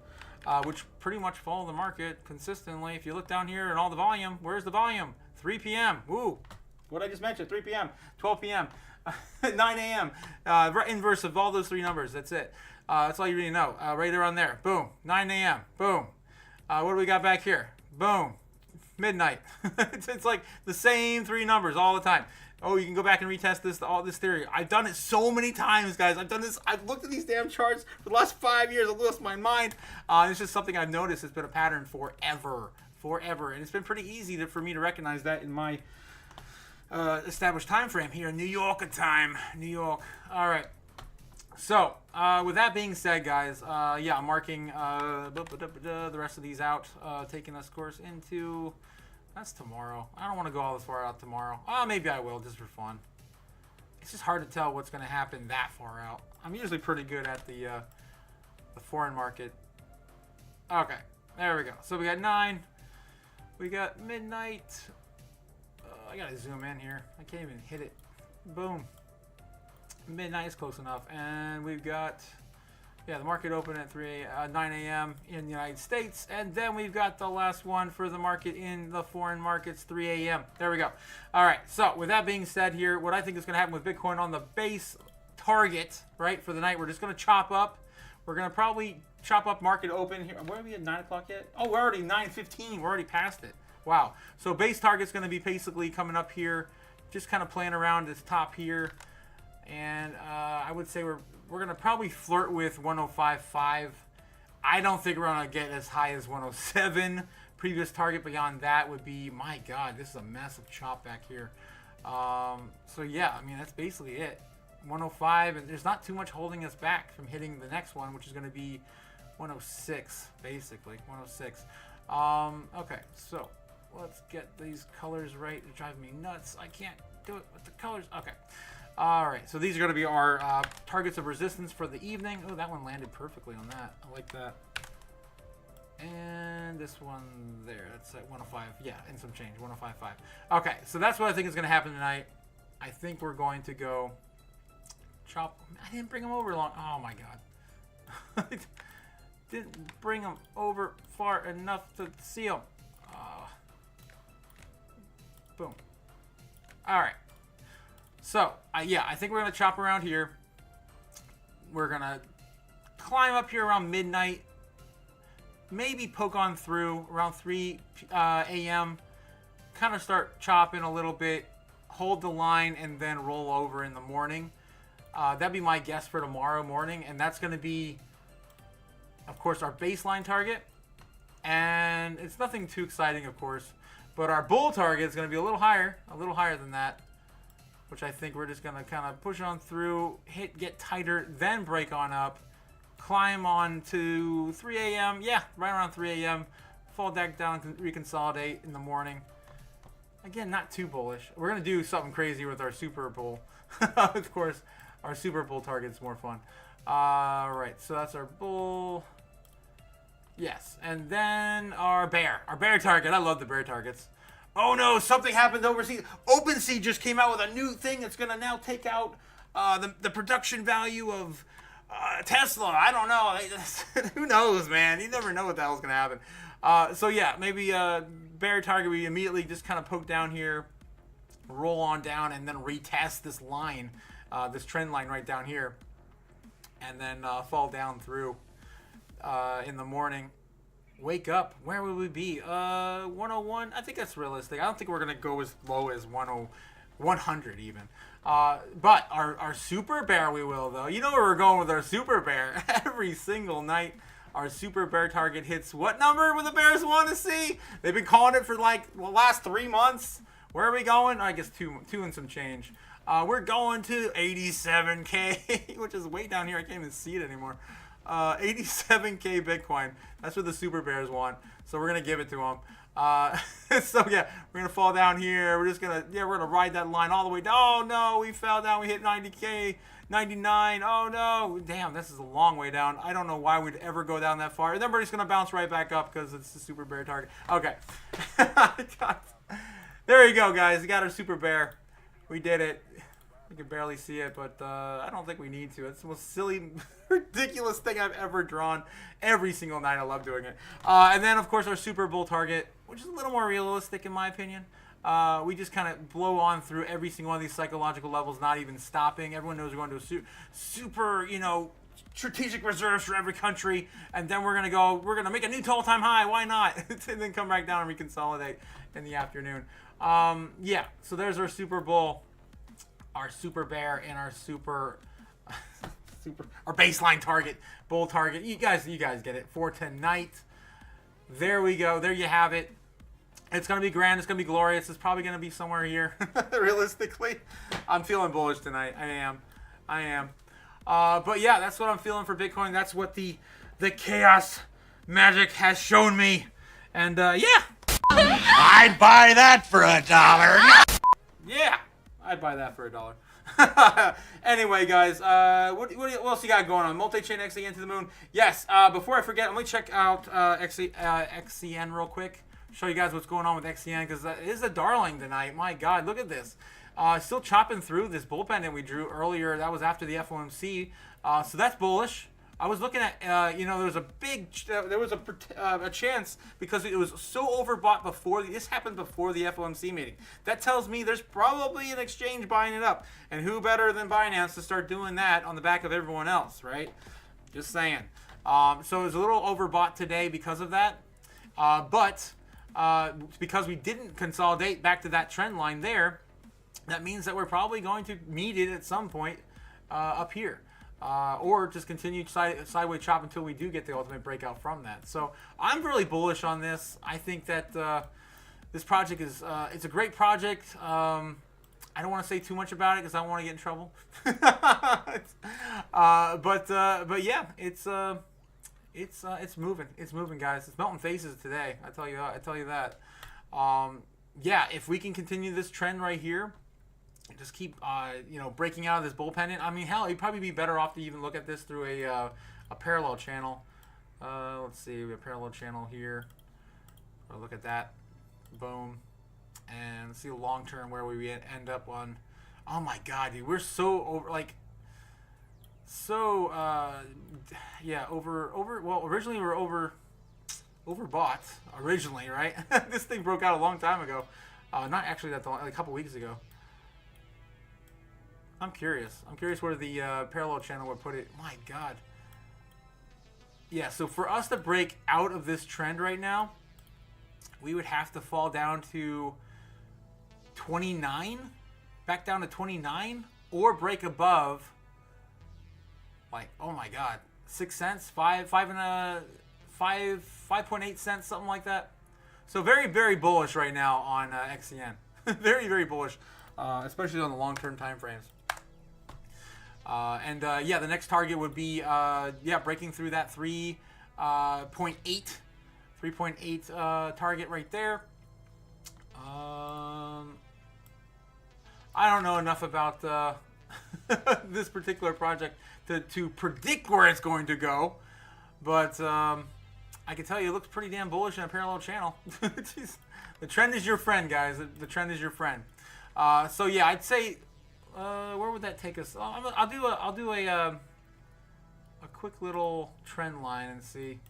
S4: which pretty much follow the market consistently. If you look down here and all the volume, where's the volume? 3 p.m. Ooh, what I just mentioned, 3 p.m., 12 p.m., 9 a.m. Inverse of all those 3 numbers. That's it. That's all you really know. Right around there. Boom. 9 a.m. Boom. What do we got back here? Boom. Midnight. It's like the same 3 numbers all the time. Oh, you can go back and retest this theory. I've done it so many times, guys. I've done this. I've looked at these damn charts for the last 5 years. I've lost my mind. It's just something I've noticed. It's been a pattern forever. And it's been pretty easy for me to recognize that in my established time frame here in New York time. New York. All right. So, with that being said, guys, yeah, I'm marking the rest of these out, taking us, of course, into... That's tomorrow. I don't want to go all this far out tomorrow. Maybe I will, just for fun. It's just hard to tell what's going to happen that far out. I'm usually pretty good at the foreign market. Okay, there we go. So we got 9. We got midnight. I got to zoom in here. I can't even hit it. Boom. Midnight is close enough. And we've got... Yeah, the market opened at 9 a.m. in the United States. And then we've got the last one for the market in the foreign markets, 3 a.m. There we go. All right, so with that being said here, what I think is going to happen with Bitcoin on the base target, right, for the night, we're just going to chop up. We're going to probably chop up market open here. Where are we at 9 o'clock yet? Oh, we're already 9:15. We're already past it. Wow. So base target's going to be basically coming up here, just kind of playing around this top here. And I would say we're going to probably flirt with 105.5. I don't think we're going to get as high as 107. Previous target beyond that would be, my God, this is a massive chop back here. So yeah, I mean, that's basically it. 105, and there's not too much holding us back from hitting the next one, which is going to be 106, basically, 106. Okay, so let's get these colors right. They're driving me nuts. I can't do it with the colors. Okay. All right, so these are going to be our targets of resistance for the evening. Oh, that one landed perfectly on that. I like that. And this one there, that's at 105. Yeah, and some change, 105.5. Okay, so that's what I think is going to happen tonight. I think we're going to go chop. I didn't bring them over long. Oh, my God. I didn't bring them over far enough to see them. Boom. All right. So, yeah, I think we're going to chop around here. We're going to climb up here around midnight. Maybe poke on through around 3 a.m. Kind of start chopping a little bit. Hold the line and then roll over in the morning. That'd be my guess for tomorrow morning. And that's going to be, of course, our baseline target. And it's nothing too exciting, of course. But our bull target is going to be a little higher than that. Which I think we're just going to kind of push on through, get tighter, then break on up, climb on to 3 a.m. Yeah, right around 3 a.m. Fall back down, reconsolidate in the morning. Again, not too bullish. We're going to do something crazy with our Super Bowl. Of course, our Super Bowl target's more fun. All right, so that's our bull. Yes, and then our bear. Our bear target. I love the bear targets. oh no, something happened overseas. OpenSea just came out with a new thing that's going to now take out the production value of Tesla. I don't know. Who knows, man? You never know what the hell's going to happen. So yeah, maybe bear target, we immediately just kind of poke down here, roll on down, and then retest this line, this trend line right down here, and then fall down through in the morning. Wake up. Where would we be? 101? I think that's realistic. I don't think we're going to go as low as 100 even. But our super bear we will, though. You know where we're going with our super bear. Every single night, our super bear target hits what number would the bears want to see? They've been calling it for like the last 3 months. Where are we going? I guess two and some change. We're going to 87K, which is way down here. I can't even see it anymore. 87K Bitcoin. That's what the super bears want. So we're gonna give it to them. So yeah, we're gonna fall down here. We're gonna ride that line all the way down. Oh no, we fell down. We hit 90K, 99. Oh no, damn, this is a long way down. I don't know why we'd ever go down that far. And then we're just gonna bounce right back up because it's the super bear target. Okay. There you go, guys. We got our super bear. We did it. You can barely see it, but I don't think we need to. It's the most silly, ridiculous thing I've ever drawn every single night. I love doing it. And then, of course, our Super Bowl target, which is a little more realistic in my opinion. We just kind of blow on through every single one of these psychological levels, not even stopping. Everyone knows we're going to a super, strategic reserves for every country. And then we're going to make a new all-time high. Why not? And then come back down and reconsolidate in the afternoon. Yeah, so there's our Super Bowl. Our super bear and our our baseline target, bull target. You guys get it for tonight. There we go. There you have it. It's gonna be grand. It's gonna be glorious. It's probably gonna be somewhere here. Realistically, I'm feeling bullish tonight. I am. But yeah, that's what I'm feeling for Bitcoin. That's what the chaos magic has shown me. And yeah,
S11: I'd buy that for $1.
S4: Yeah. I'd buy that for $1. Anyway, guys, what else you got going on? Multi-chain XCN to the moon. Yes, before I forget, let me check out XCN real quick. Show you guys what's going on with XCN, because it is a darling tonight. My God, look at this. Still chopping through this bull pendant we drew earlier. That was after the FOMC. So that's bullish. I was looking at, there was a chance because it was so overbought before. This happened before the FOMC meeting. That tells me there's probably an exchange buying it up. And who better than Binance to start doing that on the back of everyone else, right? Just saying. So it was a little overbought today because of that. But because we didn't consolidate back to that trend line there, that means that we're probably going to meet it at some point up here. Or just continue sideways chop until we do get the ultimate breakout from that. So I'm really bullish on this. I think that this project is it's a great project. I don't want to say too much about it because I don't want to get in trouble. But yeah, it's moving. It's moving, guys. It's melting faces today. I tell you that. Yeah, if we can continue this trend right here. Just keep, breaking out of this bull pendant. I mean, hell, you'd probably be better off to even look at this through a parallel channel. Let's see, we have a parallel channel here. I'll look at that. Boom. And see the long term where we end up on. Oh my God, dude, we're so over, well, originally we were overbought, originally, right? This thing broke out a long time ago. Not actually that long, like a couple weeks ago. I'm curious where the parallel channel would put it. My God. Yeah, so for us to break out of this trend right now, we would have to fall down to 29, back down to 29, or break above, oh my God, 6 cents, 5.8 cents, something like that. So very, very bullish right now on XCN. Very, very bullish, especially on the long-term time frames. Yeah, the next target would be breaking through that 3.8 target right there. I don't know enough about this particular project to predict where it's going to go, but I can tell you it looks pretty damn bullish in a parallel channel. Jeez. The trend is your friend, guys. The trend is your friend. So yeah, I'd say, where would that take us? I'll do a quick little trend line and see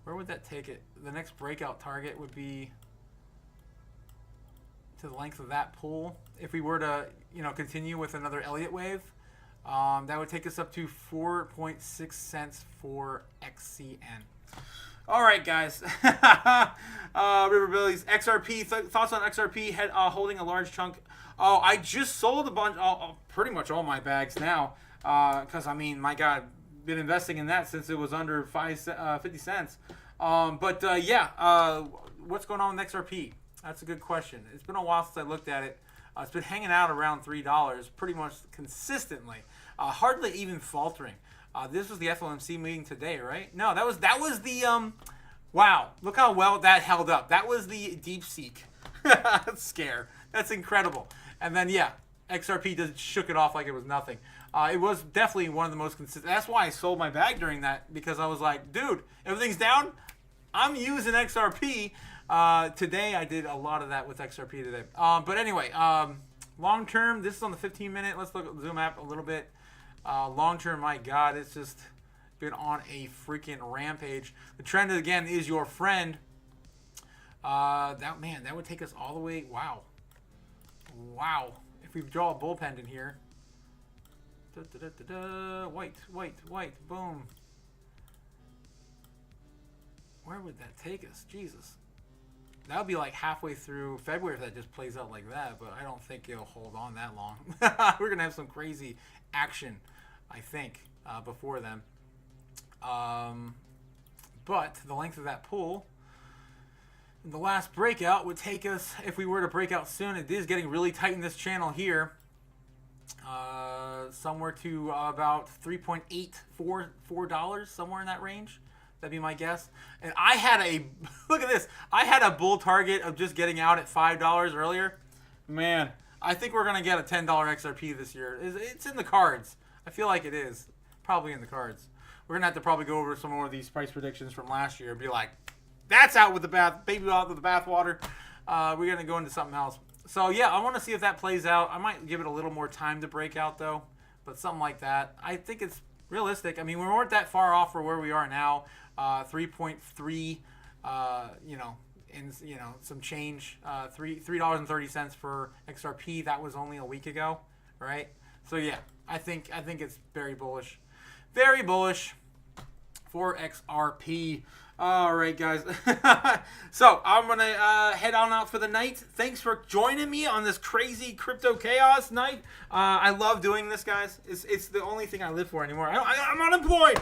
S4: where would that take it. The next breakout target would be to the length of that pool. If we were to, continue with another Elliott wave, that would take us up to 4.6 cents for XCN. All right, guys. River Billy's XRP. Thoughts on XRP holding a large chunk? Oh, I just sold a bunch, pretty much all my bags now. Because, I mean, my God, been investing in that since it was under 50 cents. Yeah, what's going on with XRP? That's a good question. It's been a while since I looked at it. It's been hanging out around $3 pretty much consistently, hardly even faltering. This was the FOMC meeting today, right? No, that was the wow, look how well that held up. That was the DeepSeek scare. That's incredible. And then yeah, XRP just shook it off like it was nothing. It was definitely one of the most consistent. That's why I sold my bag during that, because I was like, dude, everything's down. I'm using XRP. Today I did a lot of that with XRP today. But anyway, long term, this is on the 15-minute. Let's look at the Zoom app a little bit. Long term, my God, it's just been on a freaking rampage. The trend again is your friend. That would take us all the way. Wow. If we draw a bull pendant here. White, boom. Where would that take us? Jesus. That would be like halfway through February if that just plays out like that, but I don't think it'll hold on that long. We're going to have some crazy action, I think, before then. But the length of that pool, the last breakout would take us, if we were to break out soon, it is getting really tight in this channel here, somewhere to about $3.844, somewhere in that range. That'd be my guess. And I had look at this. I had a bull target of just getting out at $5 earlier. Man, I think we're going to get a $10 XRP this year. It's in the cards. I feel like it is. Probably in the cards. We're going to have to probably go over some more of these price predictions from last year and be like, that's out with the baby out with the bathwater. We're going to go into something else. So, yeah, I want to see if that plays out. I might give it a little more time to break out, though. But something like that. I think it's realistic. I mean, we weren't that far off for where we are now. 3.3, some change. $3.30 for XRP. That was only a week ago, right? So yeah, I think it's very bullish for XRP. All right, guys. So I'm gonna head on out for the night. Thanks for joining me on this crazy crypto chaos night. I love doing this, guys. It's the only thing I live for anymore. I'm unemployed.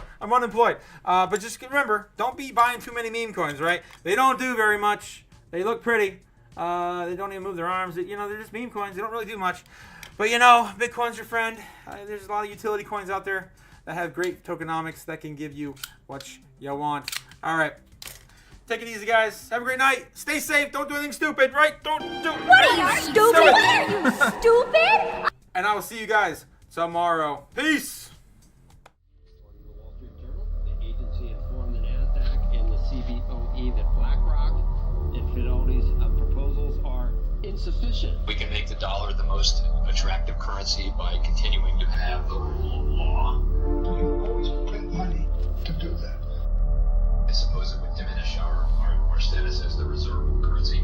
S4: But just remember, don't be buying too many meme coins, right? They don't do very much. They look pretty. They don't even move their arms. They're just meme coins. They don't really do much. But Bitcoin's your friend. There's a lot of utility coins out there that have great tokenomics that can give you what you want. All right. Take it easy, guys. Have a great night. Stay safe. Don't do anything stupid, right? Don't do it.
S17: What are you, stupid? Are you stupid?
S4: And I will see you guys tomorrow. Peace.
S18: The agency informed the NASDAQ and the CBOE that BlackRock and Fidelity's proposals are insufficient.
S19: We can make the dollar the most attractive currency by continuing to have the rule of law.
S20: You always print money to do that.
S19: I suppose it would diminish our status as the reserve currency.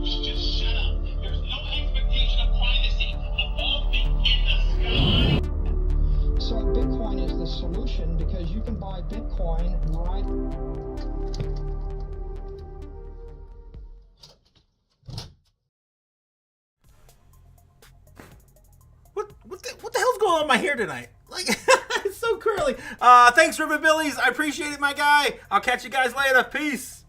S20: Just shut up. There's no expectation of privacy above me in the sky.
S12: So Bitcoin is the solution because you can buy Bitcoin right.
S4: What the hell's going on in my hair tonight? Like, it's so curly. Thanks, River Billies. I appreciate it, my guy. I'll catch you guys later. Peace.